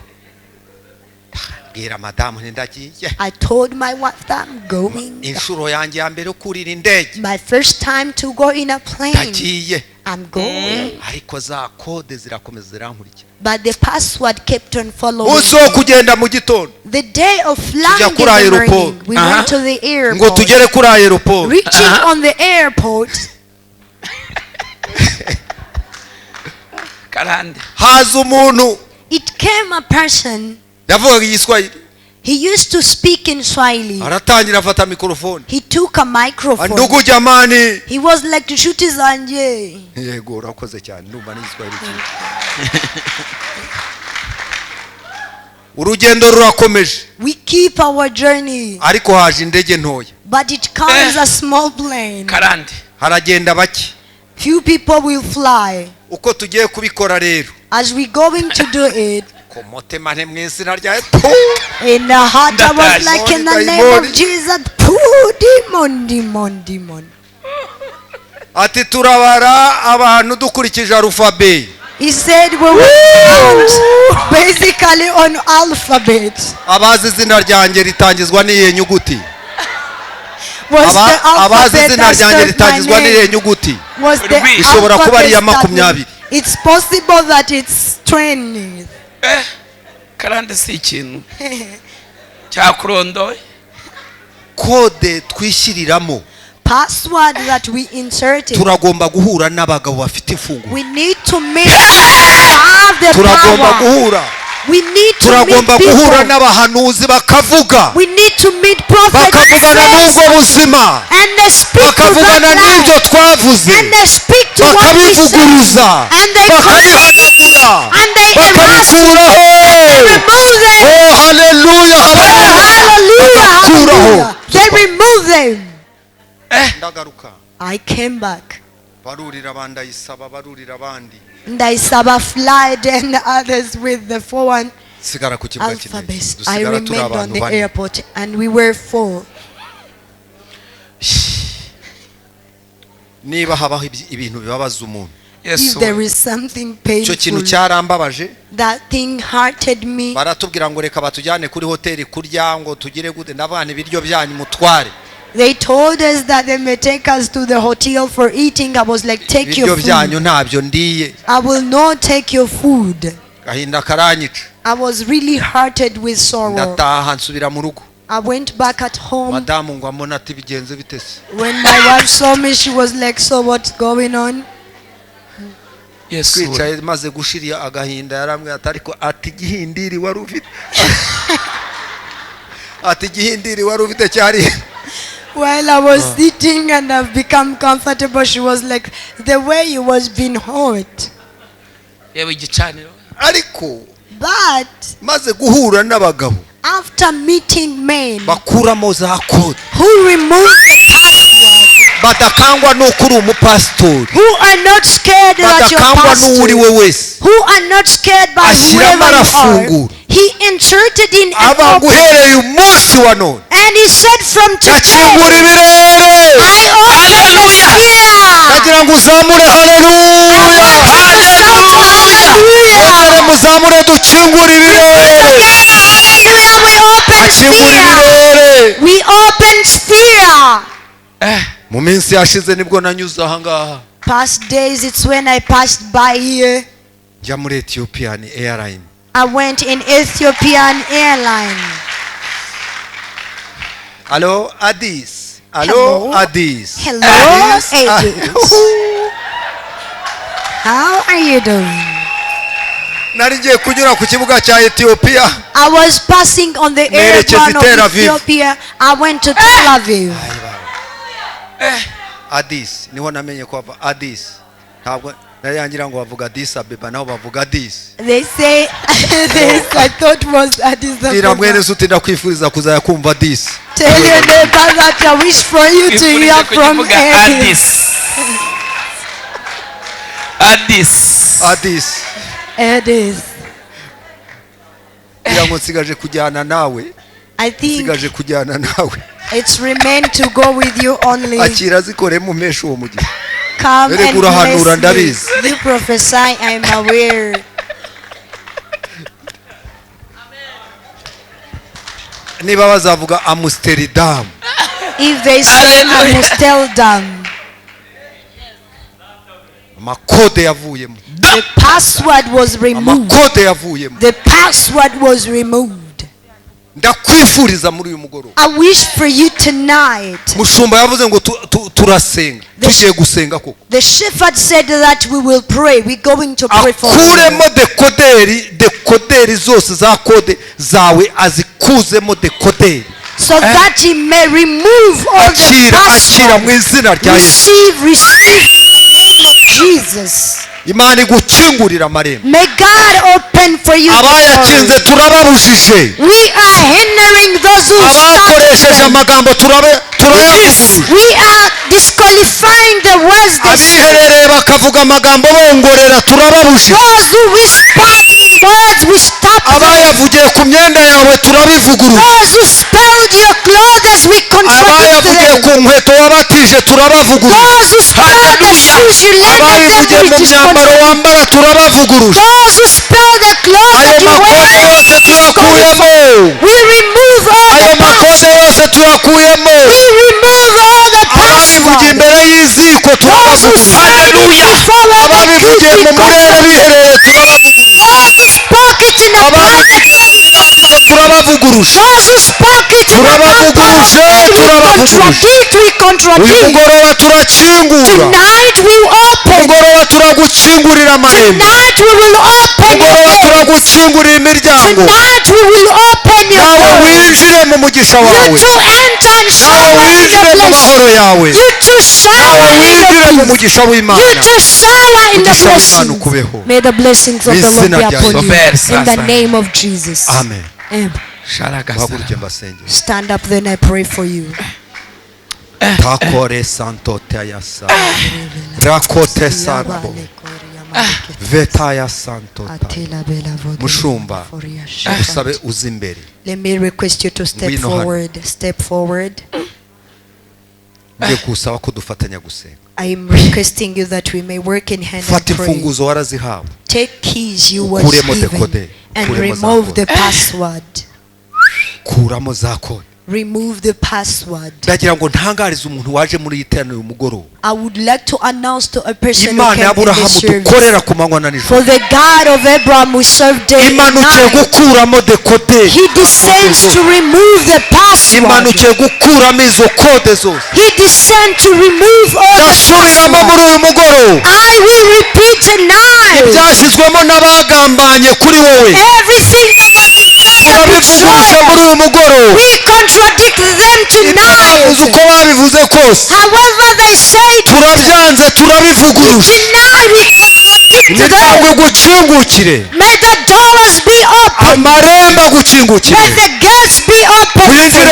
Bwira madamu ndagiye. I told my wife that I'm going. Inshuro yanjye ya mbere kurira indege. My first time to go in a plane. Ndagiye. I'm going. Ariko za code zirakomeza zirankurikira. But the password kept on following. Uzo kugenda mu gitondo. The day of flying in the morning, we went to the airport. Ngo tugere kuri airport. Reaching on the airport. Karande. Haza umuntu. It came a person. Yavugaga igiswahili. He used to speak in Swahili. Aratangira afata microphone. He took a microphone. Ndugu jamani. He was like nshuti zanje. Yego urakoze cyane ndumva n'igiswahili cyiza. Urugendo rurakomeje. We keep our journey. Ariko haje indege ntoya. But it comes a small plane. Karande. Haragenda bake. Few people will fly. Uko tugiye kubikora rero. As we going to do it. Komote mane mwizina rya In the heart I was like in the name of Jesus. Demon. Ati turabara abantu dukurikije alphabet. He said we will count basically on alphabet. Abazi izina ryanjye ritangizwa n'iyi nyuguti. Abazi izina ryanjye ritangizwa n'iyi nyuguti. Ishobora kuba ari ya 20. It's possible that it's 20. Karande si ikintu cyakurondoye. Kode twishiriramo. Password that we inserted. Turagomba guhura n'abagabo bafite ifunguro. We need to meet the turagomba guhura. We need to turagomba guhura n'abahanuzi bakavuga. We need to meet prophets. Bakavugana n'ubwo buzima. And they speak to bakavugana n'ibyo twavuze. And they speak to what we said. And they bakabihanagura. And they bakabikuraho. Oh hallelujah. Hallelujah. They remove them. Ndagaruka. I came back. Barurira bandayisaba barurira abandi. Ndayisaba flight and others with the 4-1 sigara ku kibuga alphabet. I remained on the airport and we were 4. Niba habaho ibintu bibabaza umuntu. If there is something painful, that thing hurted me. Baratubwira ngo reka batujyane kuri hoteli kurya ngo tugire gute ndabana ibiryo byanyu mutware. They told us that they may take us to the hotel for eating. I was like, take your food. I will not take your food. I was really hurted with sorrow. I went back at home. When my wife saw me, she was like, so what's going on? Yes. While I was sitting and I've become comfortable, she was like, the way you was being hurt. But after meeting men who removed the password, who are not scared that you're pastor, who are not scared by whoever you are, he inserted in an open, and he said from today, I open the sphere. We open sphere. Past days, it's when I passed by here. I went in Ethiopian airline. Hello, Addis. Hello, Addis. Hello, Addis. How are you doing? I was passing on the airport of Ethiopia. I went to Tel Aviv. Addis. Addis. They say this, I thought was Addis Ababa. Tell your neighbor that I wish for you to hear from Addis. Addis. Adis. Edis. Yango nsigaje kujyana nawe. I think nsigaje kujyana nawe. it's remained to go with you only. Akira zikore mu mesho uwo mugihe. Come and urahanura bless ndabizi. me. You prophesy, I am aware. Niba bazavuga Amsterdam. If they say Amsterdam, amakode yavuyemo. the password was removed. Amakode yavuyemo. The password was removed. Ndakwifuriza muri uyu mugoroba. I wish for you tonight. Mushumba yavuze ngo turasenga. Tugiye gusenga koko. The shepherd said that we will pray. We're going to pray for you. Akuremo dekoderi zose za kode zawe azikuzemo dekoderi. So that he may remove all the passwords. mu izina rya Yesu. Receive in the name of Jesus. Imana igukingurira amarembo. May God open for you. Abayakinze turababujije. We are hindering those who abakoresheje amagambo turayavugurura. We are disqualifying the words they say. Abiherereye bakavuga amagambo bongorera turababujije. Those who whisper in words we stop. Abayavugiye ku myenda yawe turabivugurura. Those who spelled your clothes we contradict them. Abayavugiye ku nkweto wabatije turabavugurura. Those who spelled the shoes you lended them we discontinue. wambara turabavugurura. Those who spell the clothes that you wear, we remove all the passwords. We remove all the passwords. imbere y'iziko turabavugurura. Ababivugiye mu murere bihereye turabavugurura. Those who spoke it in the private turabavuguruje. Those who spoke it in the we contradict. Uyu mugoroba turakingura. Tonight we open. Mugoroba turagukingurira amarembo. Tonight we will open. Mugoroba turagukingurira imiryango. Tonight we will open your doors. Nawe winjire mu mugisha wawe. You to enter and shower in the blessing. You to shower in the mugisha w'Imana. You to shower in the blessing. May the blessings of the Lord be upon you. In the name of Jesus. Amen. Amen. Stand up, then I pray for you. Takore santo tayasa. Rakote sarabo. Vetaya santo. Mushumba. Usabe uzimbere. Let me request you to step forward. Step forward. I am requesting you that we may work in hand and pray. Take keys you were given and remove the password. Remove the password. I would like to announce to a person who came in this service. For the God of Abraham we serve day and night. He descends to remove the password. He descends to remove all the password. I will repeat tonight. Everything that was we contradict them tonight. However they say it, tonight we contradict them. May the doors be open. May the gates be open. Enter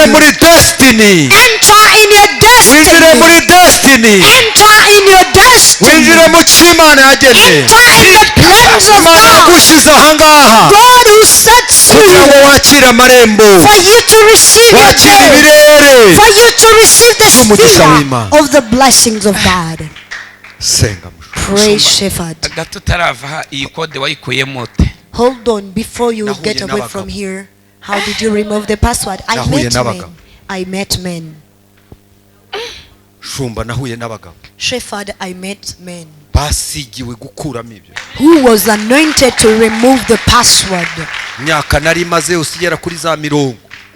in your destiny. Enter in your destiny. Enter in the plans of God. God who sets you for you to receive your day, for you to receive the sphere of the blessings of God. Pray, shepherd. Hold on, before you get away from here. How did you remove the password? I met men. Shepherd, I met men who was anointed to remove the password.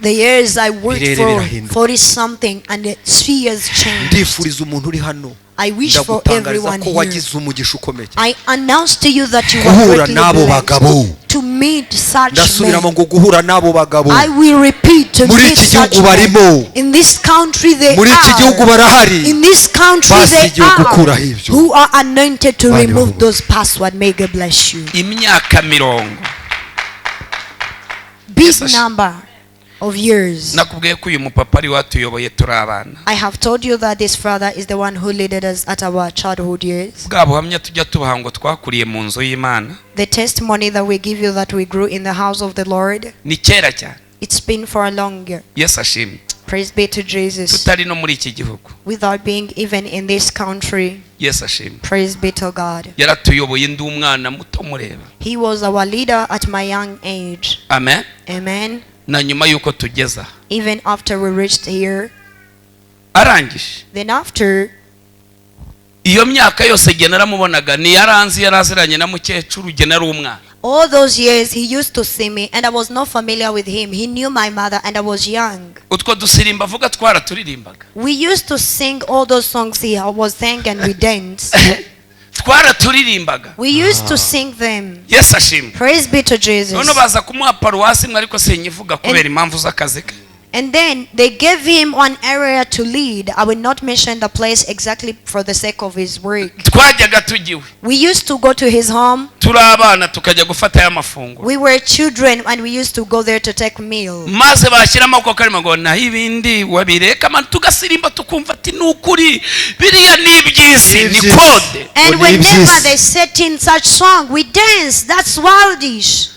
The years I worked for 40 something and the spheres changed. I wish for everyone here. I announce to you that you are working to meet such men. I will repeat, to meet such men. In this country they are. In this country they are. Who are anointed to remove those passwords. May God bless you. Big number. of years. nakubwiye ko uyu mupapa ari watuyoboye turi abana. I have told you that this father is the one who led us at our childhood years. bwa buhamya tujya tubaha ngo twakuriye mu nzu y'Imana. The testimony that we give you that we grew in the house of the Lord, ni kera cyane. it's been for a long year. yesu ashimwe. Praise be to Jesus. tutari no muri iki gihugu. Without being even in this country. yesu ashimwe. Praise be to God. yaratuyoboye ndi umwana muto mureba. He was our leader at my young age. amen. Amen. na nyuma yuko tugeza. Even after we reached here. arangije. Then after. iyo myaka yose gye naramubonaga ni yaranzi yaraziranye na mukecuru gye nari umwana. All those years he used to see me and I was not familiar with him. He knew my mother and I was young. utwo dusirimba avuga twaraturirimbaga. We used to sing all those songs he was sang and we danced. twaraturirimbaga. We used to sing them. yesu ashimwe. Praise be to Jesus. none baza kumuha paruwasi imwe ariko sinyivuga kubera impamvu z'akazi ke. And then they gave him one area to lead. I will not mention the place exactly for the sake of his work. twajyaga tugiwe. We used to go to his home. turi abana tukajya gufata y'amafunguro. We were children and we used to go there to take meal. maze bashyira amaboko karimo ngo na ibindi wabireka man tugasirimba tukumva ati nukuri biriya ni iby'isi ni kode. And whenever they set in such song we dance. That's wildish.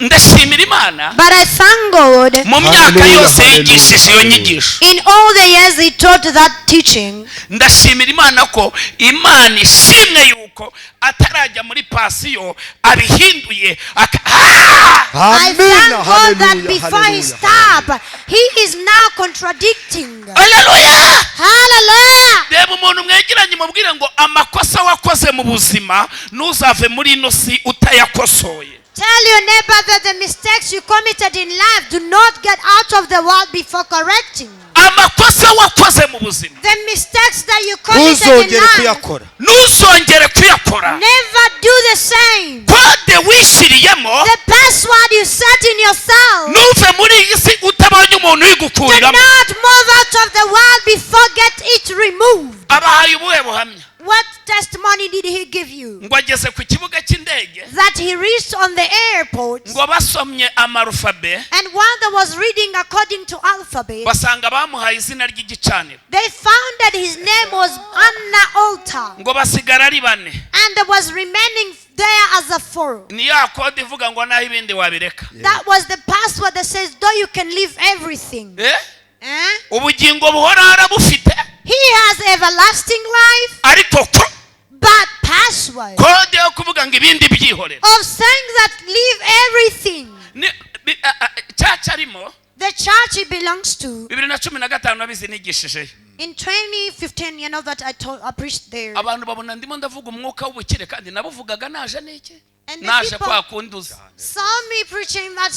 ndashimira Imana. But I thank God. mu myaka yose yigishije iyo nyigisho. In all the years he taught that teaching. ndashimira Imana ko Imana ishimwe yuko atarajya muri pasiyo abihinduye. I thank God that before he stopped, he is now contradicting. Hallelujah. Hallelujah. reba umuntu mwegeranye mubwire ngo amakosa wakoze mu buzima ntuzave muri ino si utayakosoye. Tell your neighbor that the mistakes you committed in life do not get out of the world before correcting. amakosa wakoze mu buzima. The mistakes that you committed in life. ntuzongere kuyakora. Never do the same. kode wishyiriyemo. The password you set in yourself. ntuve muri iyi si utabonye umuntu Do uyigukuriramo. not move out of the world before get it removed. abahaye ubuhe buhamya. What testimony did he give you? ngo ageze ku kibuga cy'indege. That he reached on the airport. ngo basomye amarufabe. And while they was reading according to alphabet, basanga bamuhaye izina ry'igicaniro. they found that his name was Anna Altar. ngo basigara ari bane. And there was remaining there as a four. ni ya kode ivuga ngo naho ibindi wabireka. That was the password that says, though you can leave everything. ubugingo buhora arabufite. He has everlasting life. ariko But password kode yo kuvuga ngo ibindi byihorera. of saying that leave everything. cyacu arimo. The church he belongs to. 2015 nabizi nigishije. In 2015, you know that I preached there. abantu babona ndimo ndavuga umwuka w'ubukire kandi nabuvugaga naje n'iki. And the naje people kwa kunduza. saw me preaching that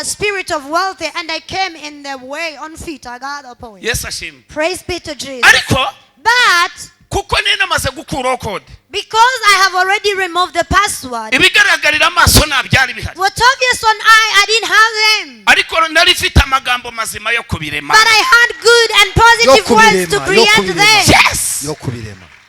spirit of wealth, and I came in the way on feet. I got a point. yesu ashimwe. Praise be to Jesus. ariko But kuko namaze gukuraho kode. because I have already removed the password, ibigaragarira amaso ntabyari bihari. what obvious on I didn't have them. ariko nari mfite amagambo mazima yo kubirema. But I had good and positive words to create them. yes.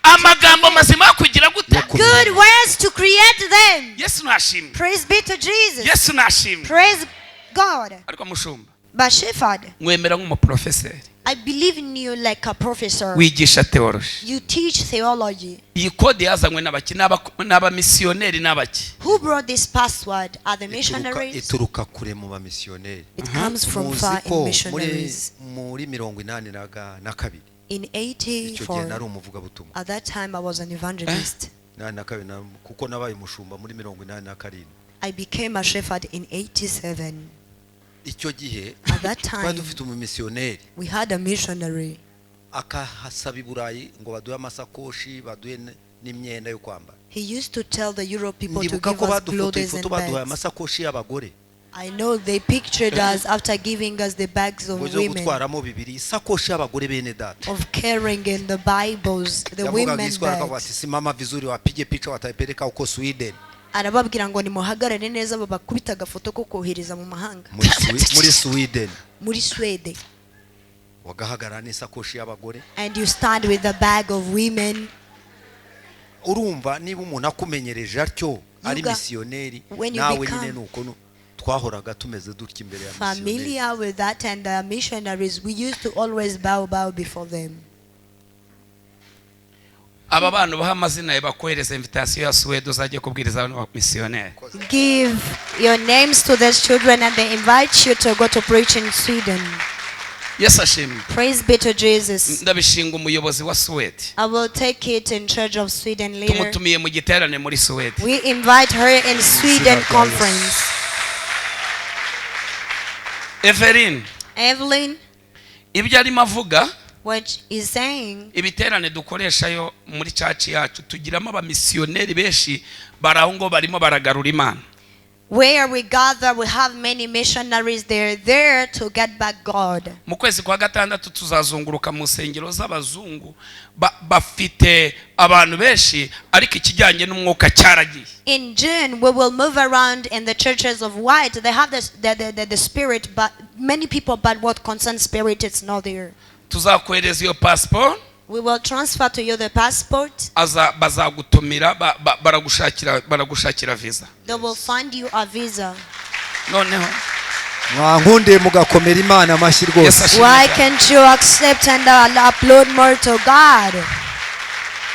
amagambo mazima yo kugira gute. Good words to create them. yesu nashimwe. Praise be to Jesus. yesu nashimwe. Praise God. ariko mushumba. But Shepherd, mwemera nk'umuprofeseri. I believe in you like a professor. wigisha theology. You teach theology. iyi kode yazanywe n'abaki n'abamisiyoneri n'abaki. Who brought this password? Are the missionaries? ituruka kure mu bamisiyoneri. It comes from far in missionaries. muri 82 In 84, at that time I was an evangelist. kuko nabaye umushumba muri 87. I became a shepherd in 87. icyo gihe At that time, dufite umumisiyoneri. we had a missionary. akahasaba iburayi ngo baduhe amasakoshi baduhe n'imyenda yo kwambara. He used to tell the Europe people to ndibuka give ko us badufotoye clothes and ifoto baduhaye bags. amasakoshi y'abagore. I know they pictured us after giving us the bags of ngo women, gutwaramo bibiri isakoshi y'abagore bene data. of carrying in the Bibles, the women bags. simama vizuri wapige picha wataipeleka huko Sweden. Arababwira ngo nimuhagarare neza babakubita agafoto ko kohereza mu mahanga. muri Sweden. Muri Sweden. wagahagarara n'isakoshi y'abagore. And you stand with the bag of women. urumva niba umuntu akumenyereje atyo ari misiyoneri nawe nyine nuko twahoraga tumeze dutya imbere ya missionnaire. Familiar with that, and the missionaries, we used to always bow before them. aba bantu baha amazina bakohereza invitation ya Suwede uzajye kubwiriza abantu missionnaire. Give your names to these children and they invite you to go to preach in Sweden. Yes, ashimwe. Praise be to Jesus. Ndabishinga umuyobozi wa Suwede. I will take it in charge of Sweden leader. Tumutumiye mu giterane muri Suwede. We invite her in Sweden conference. Evelyn, ibyo arimo avuga, what is saying, ibiterane dukoreshayo muri church yacu tugiramo abamisiyoneri benshi baraho ngo barimo baragarura Imana. Where we gather, we have many missionaries. They're there to get back God. Mu kwezi kwa gatandatu tuzazunguruka mu nsengero z'abazungu bafite abantu benshi ariko ikijyanye n'umwuka cyaragiye. In June, we will move around in the churches of white. They have the spirit, but many people, but what concerns spirit, it's not there. Tuzakohereza iyo passport. We will transfer to you the passport. Bazagutumira baragushakira visa. They will find you a visa. Noneho mwankunde mugakomera Imana amashyi rwose. Why can't you accept and upload more to God?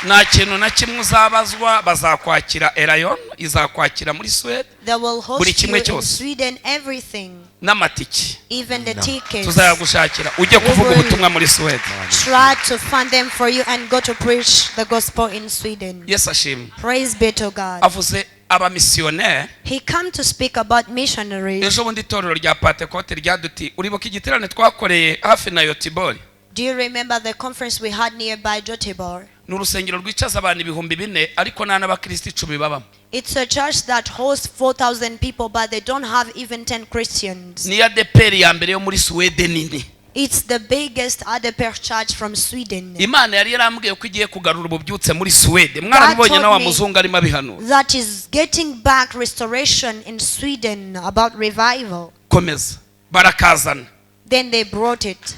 nta kintu na kimwe uzabazwa, bazakwakira Erayon izakwakira muri Sweden. They will host you in Sweden, everything. N'amatiki. Even the tickets. Tuzayagushakira ujye kuvuga ubutumwa muri Sweden. Try to find them for you and go to preach the gospel in Sweden. Yes, ashimwe. Praise be to God. Avuze abamisiyoneri. He come to speak about missionaries. Ejo bundi itorero rya Pentecote ryaduti uribuka igiterane twakoreye hafi na Yotibori. Do you remember the conference we had nearby Jotibor? N'urusengero rwicaza abantu 4,000 ariko nta n'abakristo 10 babamo. It's a church that hosts 4,000 people, but they don't have even 10 Christians. Ni ADPR ya mbere yo muri Sweden nini. It's the biggest ADPR church from Sweden. Imana yari yarambwiye ko igiye kugarura ububyutse muri Sweden. Mwarabibonye na wa muzungu arimo abihano. That is getting back restoration in Sweden about revival. Komeza. Barakazana. Then they brought it.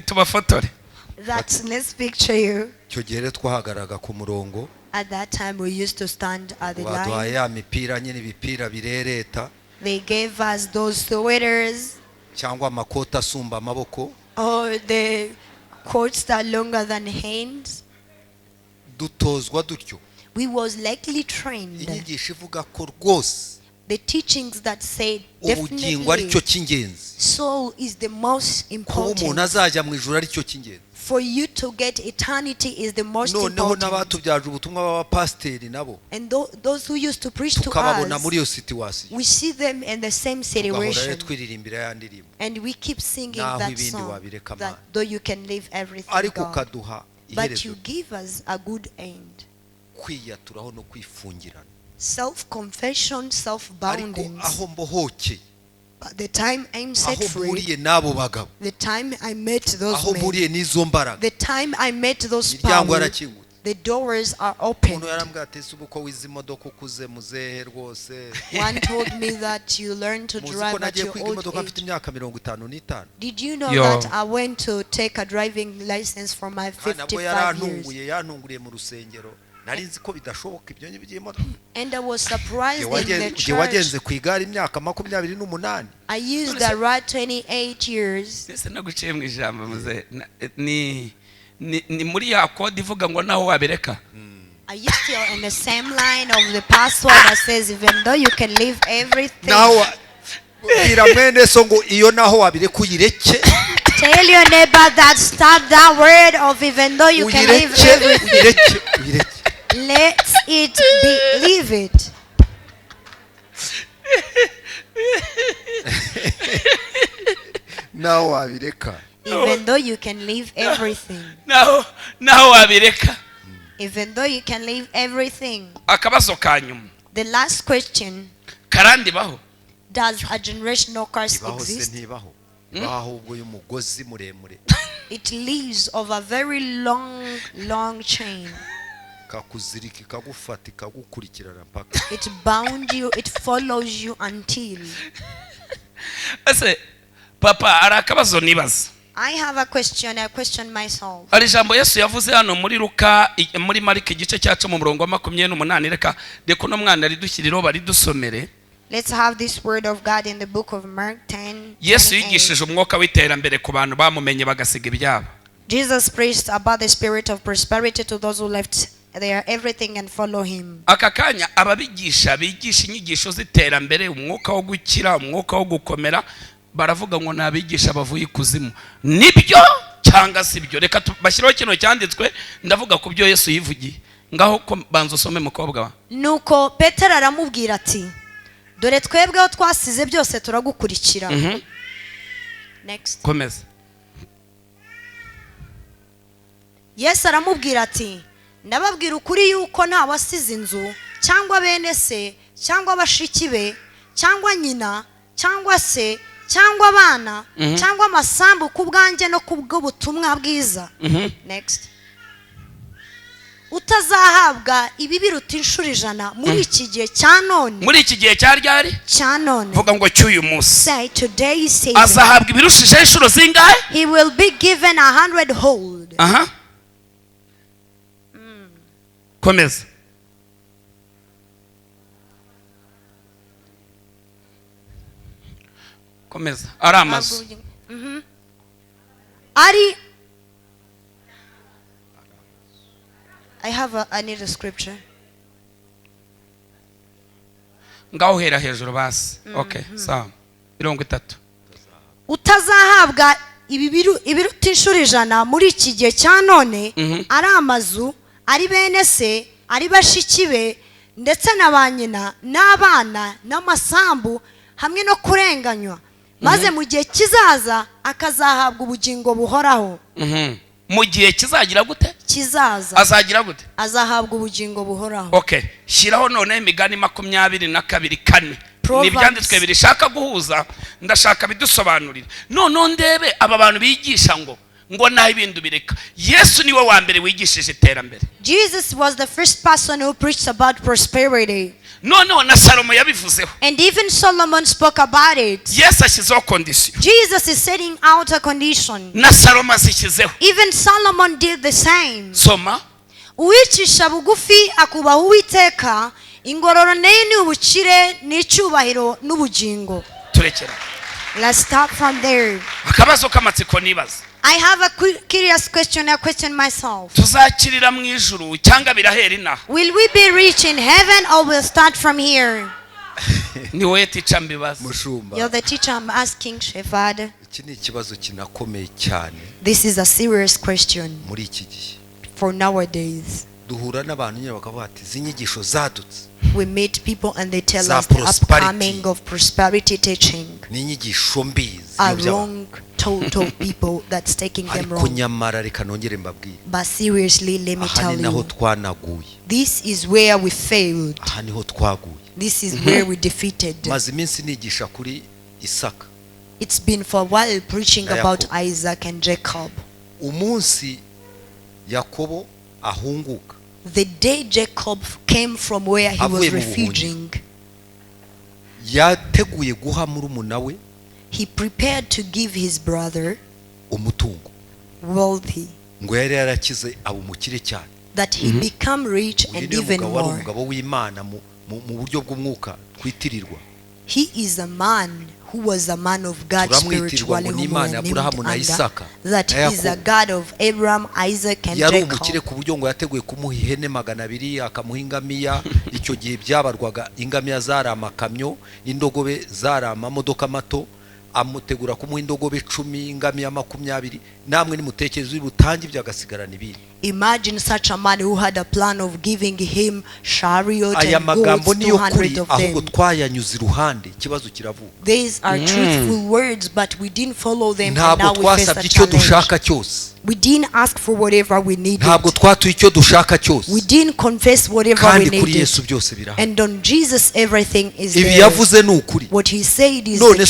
Tubafotore. Let's picture you. Cyo gihe twahagaraga ku murongo. At that time we used to stand at the line. Baduhaye ya mipira nyine ibipira birereta. They gave us those sweaters. Cyangwa amakoti asumba amaboko. Or the coats that are longer than hands. Dutozwa dutyo. We was likely trained. Inyigisho ivuga ko rwose. The teachings that say definitely soul is the most important. For you to get eternity is the most important. And those who used to preach to us, we see them in the same situation. And we keep singing that song, that though you can leave everything, God, but you give us a good end. Self-confession, self-bounding. But the time I'm set free, the time I met those men, the time I met those powers, the doors are open. One told me that you learn to drive at your old age. Did you know that I went to take a driving license for my 55 years? And I was surprised in the church. I used the ride 28 years. Are you still in the same line of the password that says even though you can leave everything? Tell your neighbor that start that word of even though you can leave everything. Let it be, leave it. Even though you can leave everything. Even though you can leave everything. The last question. Does a generational curse exist? It lives of a very long chain. It bound you, it follows you until. Papa, arakabazo nibaza. I have a question. I question myself. ari ijambo yesu yavuze hano muri Luka muri Mariko igice cya 10:28 reka uno mwana ridushyiriraho baridusomere. Let's have this word of God in the book of Mark 10. Yesu yigishije umwuka w'iterambere ku bantu bamumenye bagasiga ibyabo. Jesus preached about the spirit of prosperity to those who left their everything and follow him. Aka kanya ababigisha bigisha inyigisho z'iterambere, umwuka wo gukira, umwuka wo gukomera, baravuga ngo nabigisha bavuye ikuzimu. Nibyo cyangwa sibyo? Reka bashyiraho kino cyanditswe, ndavuga ku byo Yesu yivugiye. Ngaho ko banzo usome mukobwa wa. Nuko Petero aramubwira ati, dore twebweho twasize byose turagukurikira. Next. Komeza. Yesu aramubwira ati, ndababwira ukuri yuko nta wasize inzu cyangwa bene se cyangwa bashiki be cyangwa nyina cyangwa se cyangwa abana cyangwa amasambu ku bwanjye no kubwo butumwa bwiza. Next. Utazahabwa ibi biruta inshuro 100 muri iki gihe cya none. Muri iki gihe cya ryari? Cya none. Vuga ngo cyuyu munsi. Say today is saving. Azahabwa ibirushije inshuro zingahe? He will be given 100-fold. Komeza. Komeza. Aramazu. Ari I need a scripture. Ngaho hera hejuru basi. Okay, sawa. 30. Utazahabwa ibiruta inshuro 100 muri iki gihe cya none, ari amazu, ari bene se, ari bashiki be, ndetse na ba nyina n'abana n'amasambu hamwe no kurenganywa, maze mu gihe kizaza akazahabwa ubugingo buhoraho. Mu gihe kizagira gute? Kizaza azagira gute? Azahabwa ubugingo buhoraho. Okay, shiraho none imigani 22:4 nibyanditswe birishaka guhuza, ndashaka bidusobanurira. None ndebe aba bantu bigisha ngo naho ibindi bireka. Yesu niwe wa mbere wigishije iterambere. Jesus was the first person who preached about prosperity. No, na Salomo yabivuzeho. And even Solomon spoke about it. Yes, ashyizeho condition. Jesus is setting out a condition. Na Salomo ashyizeho. Even Solomon did the same. Soma. Uwicisha bugufi akubaha Uwiteka, ingororano ye ni ubukire n'icyubahiro n'ubugingo. Turekera. Let's start from there. Akabazo kamatsiko nibaza. I have a curious question. I question myself. Tuzakirira mu ijuru cyangwa birahera inaha? Will we be rich in heaven or will start from here? Ni wowe teacher mbibaza. Mushumba. You're the teacher I'm asking, Shepherd. Iki ni ikibazo kinakomeye cyane. This is a serious question. Muri iki gihe. For nowadays. Duhura n'abantu nyine bakavuga ati zinyigisho zadutse. We meet people and they tell us the upcoming of prosperity teaching. Ni inyigisho mbi. A wrong total people that's taking them wrong. Kunyamara reka nongere mbabwire. But seriously, let me tell naho you. twanaguye. This is where we failed. Aha niho twaguye. This is where we defeated. Maze iminsi nigisha kuri Isaka. It's been for a while preaching about Isaac and Jacob. Umunsi Yakobo ahunguka. The day Jacob came from where he was refuging, yateguye guha murumuna we, he prepared to give his brother umutungo, wealthy, ngo yari yarakize abo mukire cyane, that he become rich and even more. umugabo w'Imana mu buryo bw'umwuka twitirirwa. He is a man who was a man of God spiritually, who was named under, that he is a God of Abraham, Isaac and Jacob. Yari umukire ku buryo ngo yateguye kumuha ihene 200 akamuha ingamiya. Icyo gihe byabarwaga ingamiya zari amakamyo, indogobe zari amamodoka mato, amutegura kumuha indogobe 10, ingamiya 20. Namwe nimutekereze butangi byagasigarana ibindi. Imagine such a man who had a plan of giving him chariot and goats, 200 of them. These are truthful words, but we didn't follow them, and now we face a challenge. We didn't ask for whatever we needed. We didn't confess whatever we needed. And on Jesus everything is there. What he said is the truth.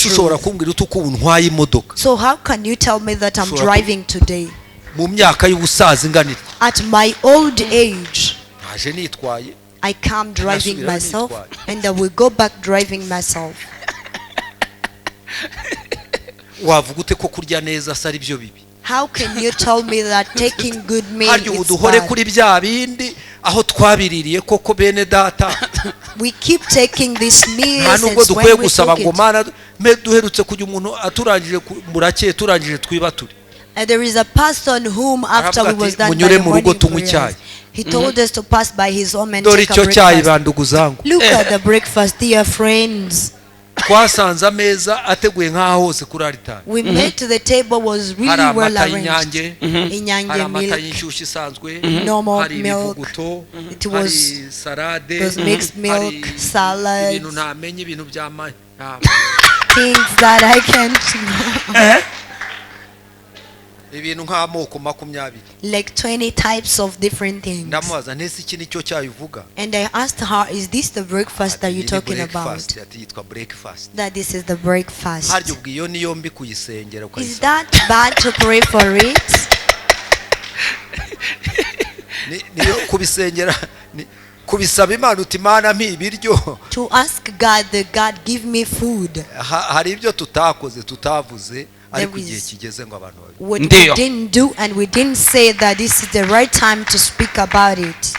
So how can you tell me that I'm driving today? At my old age, I come driving myself, and I will go back driving myself. Wavuga ute ko kurya neza sari byo bibi? How can you tell me that taking good meal haryo is uduhore bad? kuri bya bindi aho twabiririye koko bene data. We keep taking these meals nta and nubwo dukwiye when we gusaba took ngo it. mana duherutse kujya umuntu aturangije murake turangije twibature. There is a person whom after we was done by munyure the mu rugo morning tunywe prayers, icyayi. he told us to pass by his home and dore take a icyo cyayi breakfast. bandugu zangu. Look at the breakfast, dear friends. twasanze ameza ateguye nk'aho hose kuri aritari. We met the table was hari really well amata arranged. y'inyange, hari Inyange amata milk, y'inshyushyu isanzwe, normal hari milk. ibivuguto, It was hari salade, was mixed milk, hari salads, ibintu ntamenye ibintu bya things that I can't ibintu nk'amoko 20. like 20 types of different things. ndamubaza ntese iki nicyo cyayivuga. And I asked her, is this the breakfast that you're Ati, talking breakfast. about? Ati, yitwa breakfast. That this is the breakfast. haryo ubwo iyo niyo mbi kuyisengera Is ukayisaba. that bad to pray for it? niyo kubisengera kubisaba Imana uti Imana mpi ibiryo. To ask God, that God give me food. hari ibyo tutakoze tutavuze ariko is- igihe kigeze ngo abantu babi. What we Ndio. didn't do and we didn't say that this is the right time to speak about it.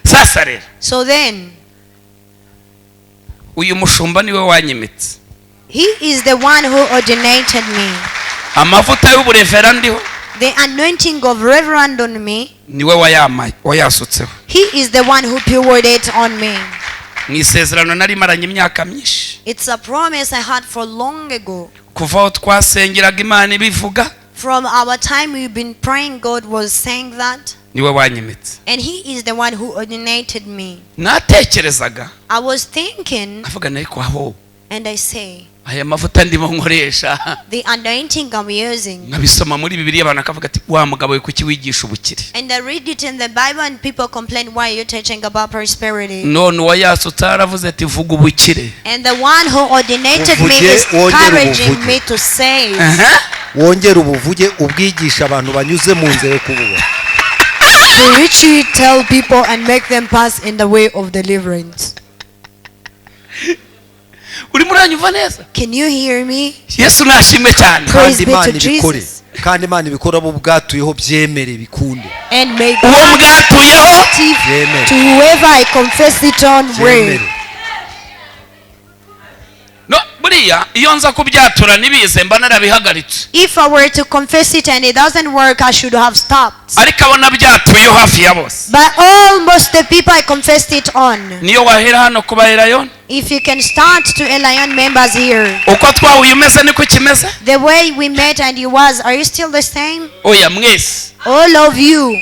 sasa rero So then, uyu mushumba niwe wanyimitse he is the one who ordinated me. amavuta y'uburevera ndiho The anointing of Reverend on me, niwe wayasutseho. he is the one who poured it on me. mu isezerano nari maranye imyaka myinshi It's a promise I had for long ago. kuva aho twasengeraga Imana ibivuga From our time we've been praying, God was saying that. niwe wanyimitse. And he is the one who ordinated me. natekerezaga I was thinking, avuga ariko aho and I say, aya mavuta ndimo nkoresha the anointing I'm using. nkabisoma muri Bibiliya abantu akavuga ati wa mugabo we kuki wigisha ubukire. And I read it in the Bible and people complain, why are you teaching about prosperity? none uwayasutse aravuze ati vuga ubukire. And the one who ordinated me Uvuge, is wongere encouraging ubuvuge. me to say, wongere ubuvuge ubwigisha abantu banyuze mu nzira yo kububa. to which you tell people and make them pass in the way of deliverance. uri muranyumva neza? Can you hear me? Yesu nashimwe cyane. Praise kandi be Imana to ibikore Jesus. kandi Imana ibikora abo bwatuyeho byemere bikunde. And may uwo God mbwatuyeho give Amen. to whoever I confess it on way. byemere. no buriya iyo nza kubyatura nibize mba narabihagaritse If I were to confess it and it doesn't work, I should have stopped. ariko abo nabyatuyeho hafi ya bose. But almost the people I confessed it on. niyo wahera hano kubaherayo If you can start to Elion members here. uko twahuye umeze niko kimeze. The way we met and you was, are you still the same? oya mwese All of you.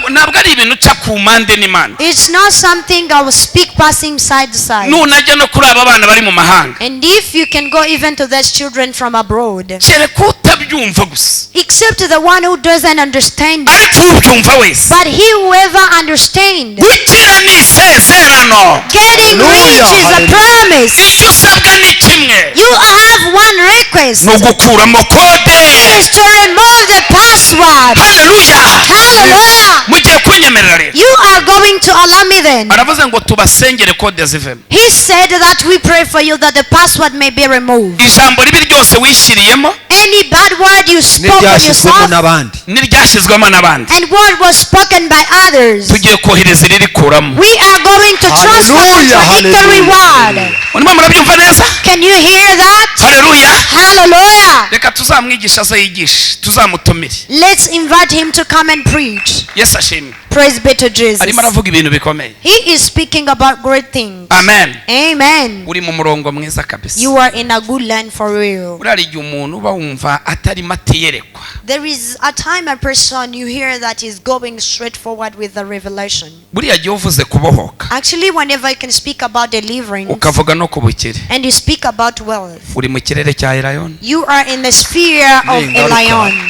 ntabwo ari ibintu uca ku mpande n'Imana. It's not something I will speak passing side to side. nunajya no kuri aba bana bari mu mahanga And if you can go even to those children from abroad, kereka utabyumva gusa except the one who doesn't understand, ariko ubyumva wese. but he whoever understands, gukira ni isezerano. getting rich is a Hallelujah. promise. icyo usabwa ni kimwe You have one request, ni ugukuramo kode. is to remove the password. haleluya. Hallelujah. mugiye kunyemerera rero. You are going to allow me then. aravuze ngo tubasengere kode zivemo. He said that we pray for you that the password may be removed. ijambo ribi ryose wishyiriyemo Any bad word you spoke on n'ibyashyizwemo yourself n'abandi. n'iryashyizwemo n'abandi and word was spoken by others, tugiye kohereza iririkuramo. we are going to transfer Hallelujah, contradictory hallelujah. word. urimo murabyumva neza? Can you hear that? haleluya. Hallelujah. reka tuzamwigisha aze yigishe tuzamutumire. Let's invite him to come and preach. yesu ashimwe. Praise be to Jesus. arimo aravuga ibintu bikomeye. He is speaking about great things. amen. Amen. uri mu murongo mwiza kabisa. You are in a good land for real. urari igihe umuntu uba wumva atarimo ateyerekwa. There is a time a person you hear that is going straight forward with the revelation. buriya gihe uvuze kubohoka Actually, whenever you can speak about deliverance ukavuga no ku bukire and you speak about wealth, uri mu kirere cya Elyon. you are in the sphere of Ningaruka. Elion.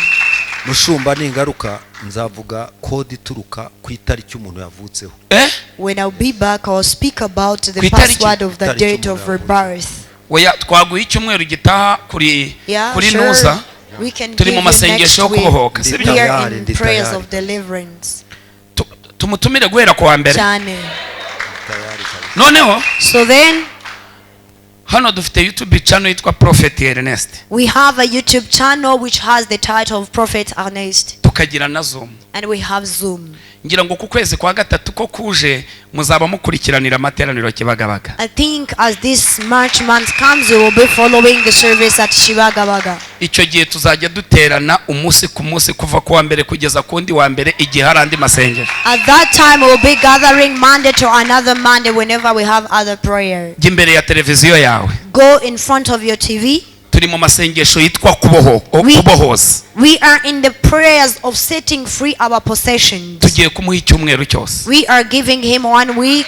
mushumba ningaruka nzavuga kode ituruka ku itariki umuntu yavutseho. When I'll be back, I'll speak about the Kwitariki? password of the date of rebirth. oya twaguha icyumweru gitaha kuri Yeah, kuri sure. ntuza We can turi give mu you next masengesho yo week. kubohoka Ndi sibyo? We are tayari, in ndi prayers tayari. of deliverance. tumutumire guhera ku wa mbere. Chane. Tayari kabisa. noneho So then, hano dufite YouTube channel yitwa Prophet Ernest. We have a YouTube channel which has the title of Prophet Ernest. Tukagira na Zoom. And we have Zoom. Ngira ngo ku kwezi kwa gatatu ko kuje muzaba mukurikiranira amateraniro Kibagabaga. I think as this March month comes you will be following the service at Kibagabaga. Icyo gihe tuzajya duterana umunsi ku munsi kuva ku wa mbere kugeza kundi wa mbere igihe harandi masengero. At that time we will be gathering Monday to another Monday whenever we have other prayer. Imbere ya televiziyo yawe. Go in front of your TV. Turi mu masengesho yitwa kubohoza. We are in the prayers of setting free our possessions. Tugiye kumuha icyumweru cyose. We are giving him 1 week.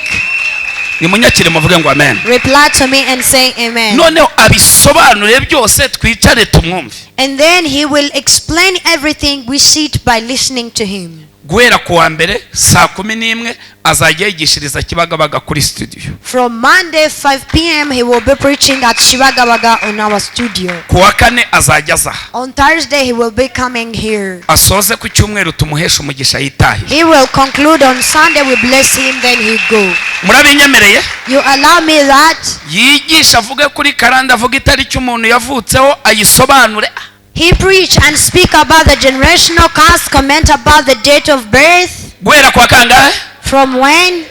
Nimunyakire muvuge ngo amen. Reply to me and say amen. Noneho abisobanure byose twicare tumwumve. And then he will explain everything. We sit by listening to him. Guhera ku wa mbere saa 11 azajya yigishiriza Kibagabaga kuri studio. From Monday 5 p.m. he will be preaching at Kibagabaga on our studio. Ku wa kane azajya aza. On Thursday he will be coming here. Asoze ku cyumweru tumuhesha umugisha yitahe. He will conclude on Sunday. We bless him, then he go. Murabinyemereye? You allow me that? Yigisha avuge kuri karanda avuga itariki umuntu yavutseho ayisobanure. He preach and speak about the generational curse, comment about the date of birth. Guhera kwa kangahe? From when?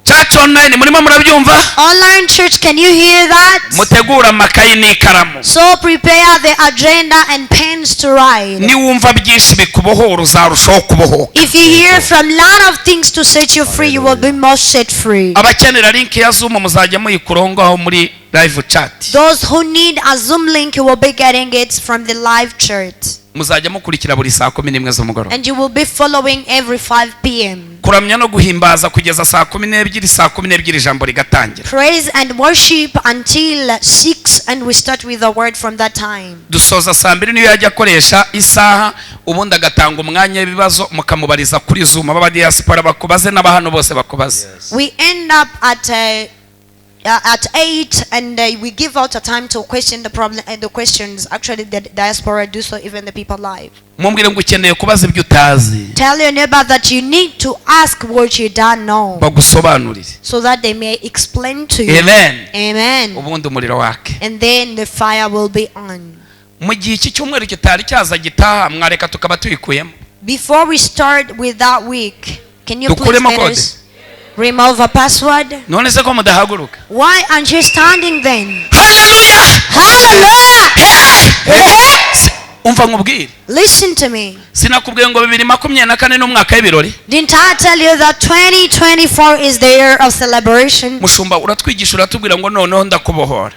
Church online murimo murabyumva? Online church, can you hear that? Mutegura amakayi n'ikaramu. So prepare the agenda and pens to write. Ni wumva byinshi bikubohora uzarushaho kubohoka. If you hear from lot of things to set you free, you will be most set free. Abakenera link ya Zoom muzajya muyikurongaho muri live chat. Those who need a Zoom link, you will be getting it from the live chat. Muzajya mukurikira buri saa 11 z'umugoroba. And you will be following every 5 p.m. Kuramya no guhimbaza kugeza saa 12 saa 12 ijambo rigatangira. Praise and worship until 6 and we start with the word from that time. Dusoza saa 2 niyo yajya akoresha isaha ubundi agatanga umwanya w'ibibazo mukamubariza kuri Zoom aba diaspora bakubaze n'abahano bose bakubaze. We end up at 8 and we give out a time to question the problem and the questions. Actually the diaspora do so, even the people live. Mumbwire ngo ukeneye kubaza ibyo utazi. Tell your neighbor that you need to ask what you don't know, bagusobanurire, so that they may explain to you. Amen. Amen. Ubundi umuriro wake. And then the fire will be on. Mu gihe iki cyumweru kitari cyaza gitaha mwareka tukaba tuyikuyemo. Before we start with that week, can you please let us remove a password? None se ko mudahaguruka? Why aren't you standing then? Hallelujah! Hallelujah! Umva nkubwire. Listen to me. Sinakubwiye ngo 2024 n'umwaka w'ibirori? Didn't I tell you that 2024 is the year of celebration? Mushumba uratwigisha uratubwira ngo noneho ndakubohora.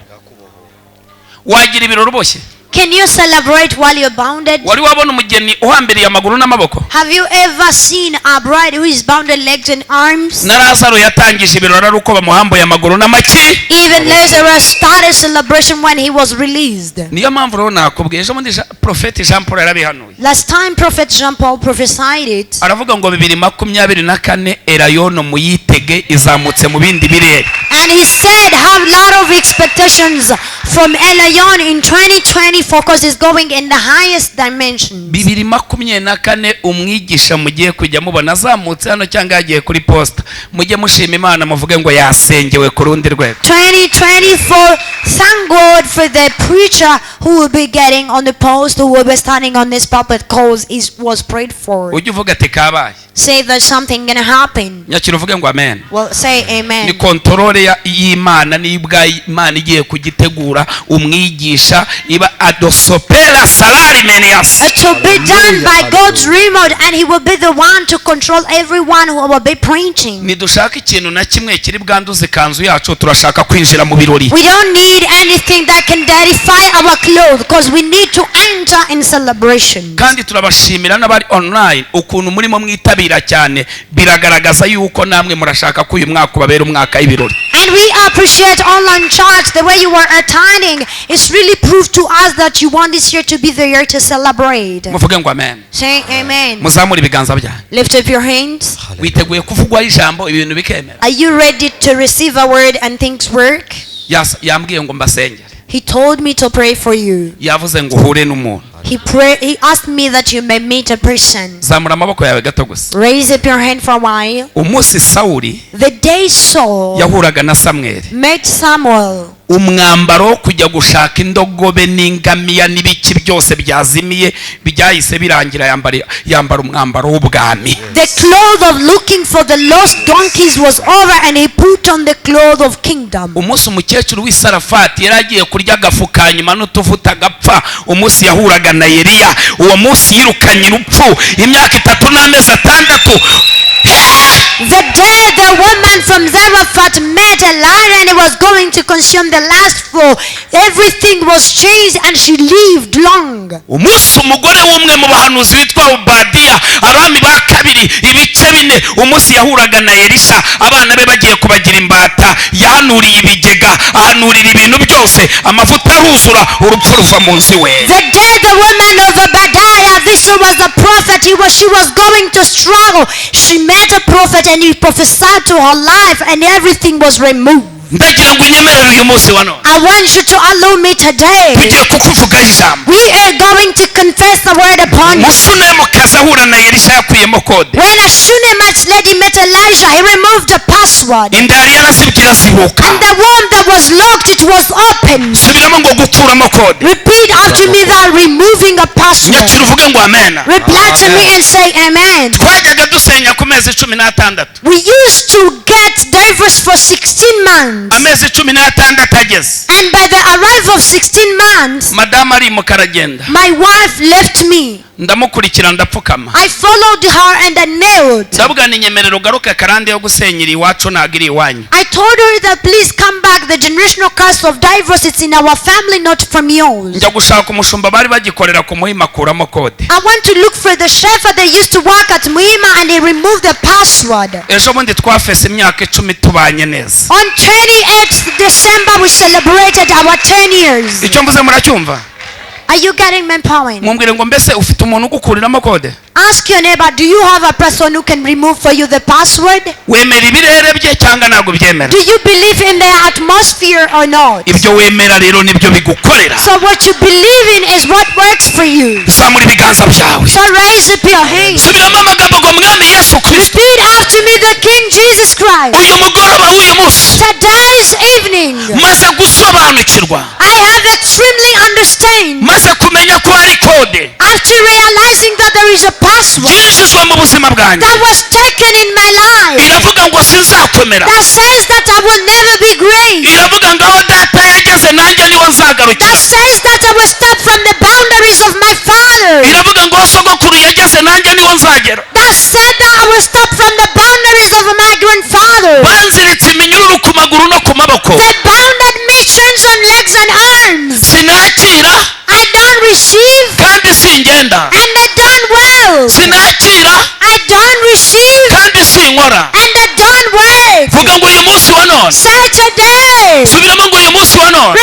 Wagira ibirori boshye? Can you celebrate while you're bounded? Wari wabona umugeni uhambiriye amaguru n'amaboko? Have you ever seen a bride who is bounded legs and arms? Na Lazaro yatangije ibirori ari uko bamuhambuye amaguru n'amaki? Even Lazarus started celebration when he was released. Niyo mpamvu rero nakubwiye ejo mundi Prophet Jean Paul yarabihanuye. Last time Prophet Jean Paul prophesied it. Aravuga ngo 2024 Erayono muyitege izamutse mu bindi birere. And he said have lot of expectations from Elion in 2024 because it's going in the highest dimensions. 2024 umwigisha mugiye kujya mubona azamutse hano cyangwa yagiye kuri posta mujye mushima Imana muvuge ngo yasengewe ku rundi rwego. 2024, thank God for the preacher who will be getting on the post, who will be standing on this pulpit cause it was prayed for. Ujye uvuga ati kabaye. Say there's something gonna happen. Nyakira uvuge ngo amen. Well, say amen. Ni kontrole y'Imana nibwa Imana igiye kugitegura umwigisha iba adosopera salari menias. It will be done by God's remote and he will be the one to control everyone who will be preaching. Nidushaka ikintu na kimwe kiri bwanduze kanzu yacu turashaka kwinjira mu birori. We don't need anything that can dirtify our clothes because we need to enter in celebration. Kandi turabashimira n'abari online ukuntu murimo mwitabira cyane biragaragaza yuko namwe murashaka ko uyu mwaka ubabera umwaka w'ibirori. And we appreciate online church the way you are attending. It's really proof to us that you want this year to be the year to celebrate. Muvuge ngo amen. Say amen. Muzamura ibiganza byanyu. Lift up your hands. Witeguye kuvugwa ijambo ibintu bikemera. Are you ready to receive a word and things work? Yambwiye ngo mbasengere. He told me to pray for you. Yavuze ngo uhure n'umuntu. He asked me that you may meet a person. zamura amaboko yawe gato gusa. Raise up your hand for a while. Umunsi Sawuli The day Saul yahuraga na Samweli, met Samuel, umwambaro wo kujya gushaka indogobe n'ingamiya n'ibiki byose byazimiye byahise birangira yambara umwambaro w'ubwami. the cloth of looking for the lost donkeys was over and he put on the cloth of kingdom. Umunsi umukecuru w'Isarafati yari agiye kurya agafu ka nyuma n'utuvuta agapfa, umunsi yahuraga na Eliya, uwo munsi yirukanye urupfu imyaka 3 n'amezi 6. The day the woman from Zarephath met Elijah and he was going to consume the last four, everything was changed and she lived long. Umunsi umugore w'umwe mu bahanuzi witwa Obadiya, abami ba kabiri ibice 4, umunsi yahuraga na Elisha, abana be bagiye kubagira imbata, yahanuriye ibigega, ahanurira ibintu byose, amavuta aruzura, urupfu ruva mu nsi we. The day the woman of Obadiah, this was the prophet, she was going to struggle. She met a prophet and he prophesied to her life and everything was removed. Ndagira ngo unyemerere uyu munsi wa none. I want you to allow me today. Tugiye kukuvugaho ijambo. We are going to confess the word upon you. Mushunemukazi ahura na Elisha yakuyemo kode. When a Shunammite lady met Elijah, he removed the password. Inda yari yarazibwira zibuka. And the womb that was locked, it was open. Subiramo ngo gukuramo kode. Repeat after me that removing a password. Nyakira uvuge ngo amen. Reply to me and say amen. Twajyaga dusenya ku mezi 16. We used to get divorce for 16 months. Amezi 16 ageze. And by the arrival of 16 months, Madame ari mu karagenda. my wife left me. Ndamukurikira ndapfukama. I followed her and I knelt. Ndavuga ni nyemerero garuka karande yo gusenyira iwacu nagiri iwanyu. I told her that please come back, the generational curse of divorce, it's in our family, not from yours. Njya gushaka umushumba bari bagikorera ku Muhima kuramo kode. I want to look for the shepherd that used to work at Muhima and he removed the password. Ejo bundi twafese imyaka 10 tubanye neza. On 28th December we celebrated our 10 years. Icyo mvuze muracyumva? Are you getting my point? Mumbwire ngo mbese ufite umuntu ugukuriramo kode? Ask your neighbor, do you have a person who can remove for you the password? Wemera ibirere bye cyangwa ntabwo byemera? Do you believe in the atmosphere or not? Ibyo wemera rero nibyo bigukorera. So what you believe in is what works for you. Zamura ibiganza byawe. So raise up your hands. Subiramo amagambo ngo mwami Yesu Kristo. Repeat after me, the King Jesus Christ. Uyu mugoroba w'uyu munsi Today's evening, maze gusobanukirwa, I have extremely understand. maze kumenya ko hari kode After realizing that there is a password yinjizwa mu buzima bwanjye, that was taken in my life, iravuga ngo sinzakomera, that says that I will never be great, iravuga ngo aho data yageze nanjye niho nzagarukira, that says that I will step from the boundaries of my father, iravuga ngo aho sogokuru yageze nanjye niho nzagera, that said that I will step from the boundaries of my grandfather. banziritse iminyururu ku maguru no ku maboko, They bounded me chains on legs and arms. sinakira I don't receive kandi singenda, and I don't well. sinakira I don't receive kandi sinkora. and I don't work. Vuga ngo uyu munsi wa none, Say today. subiramo ngo uyu munsi wa none,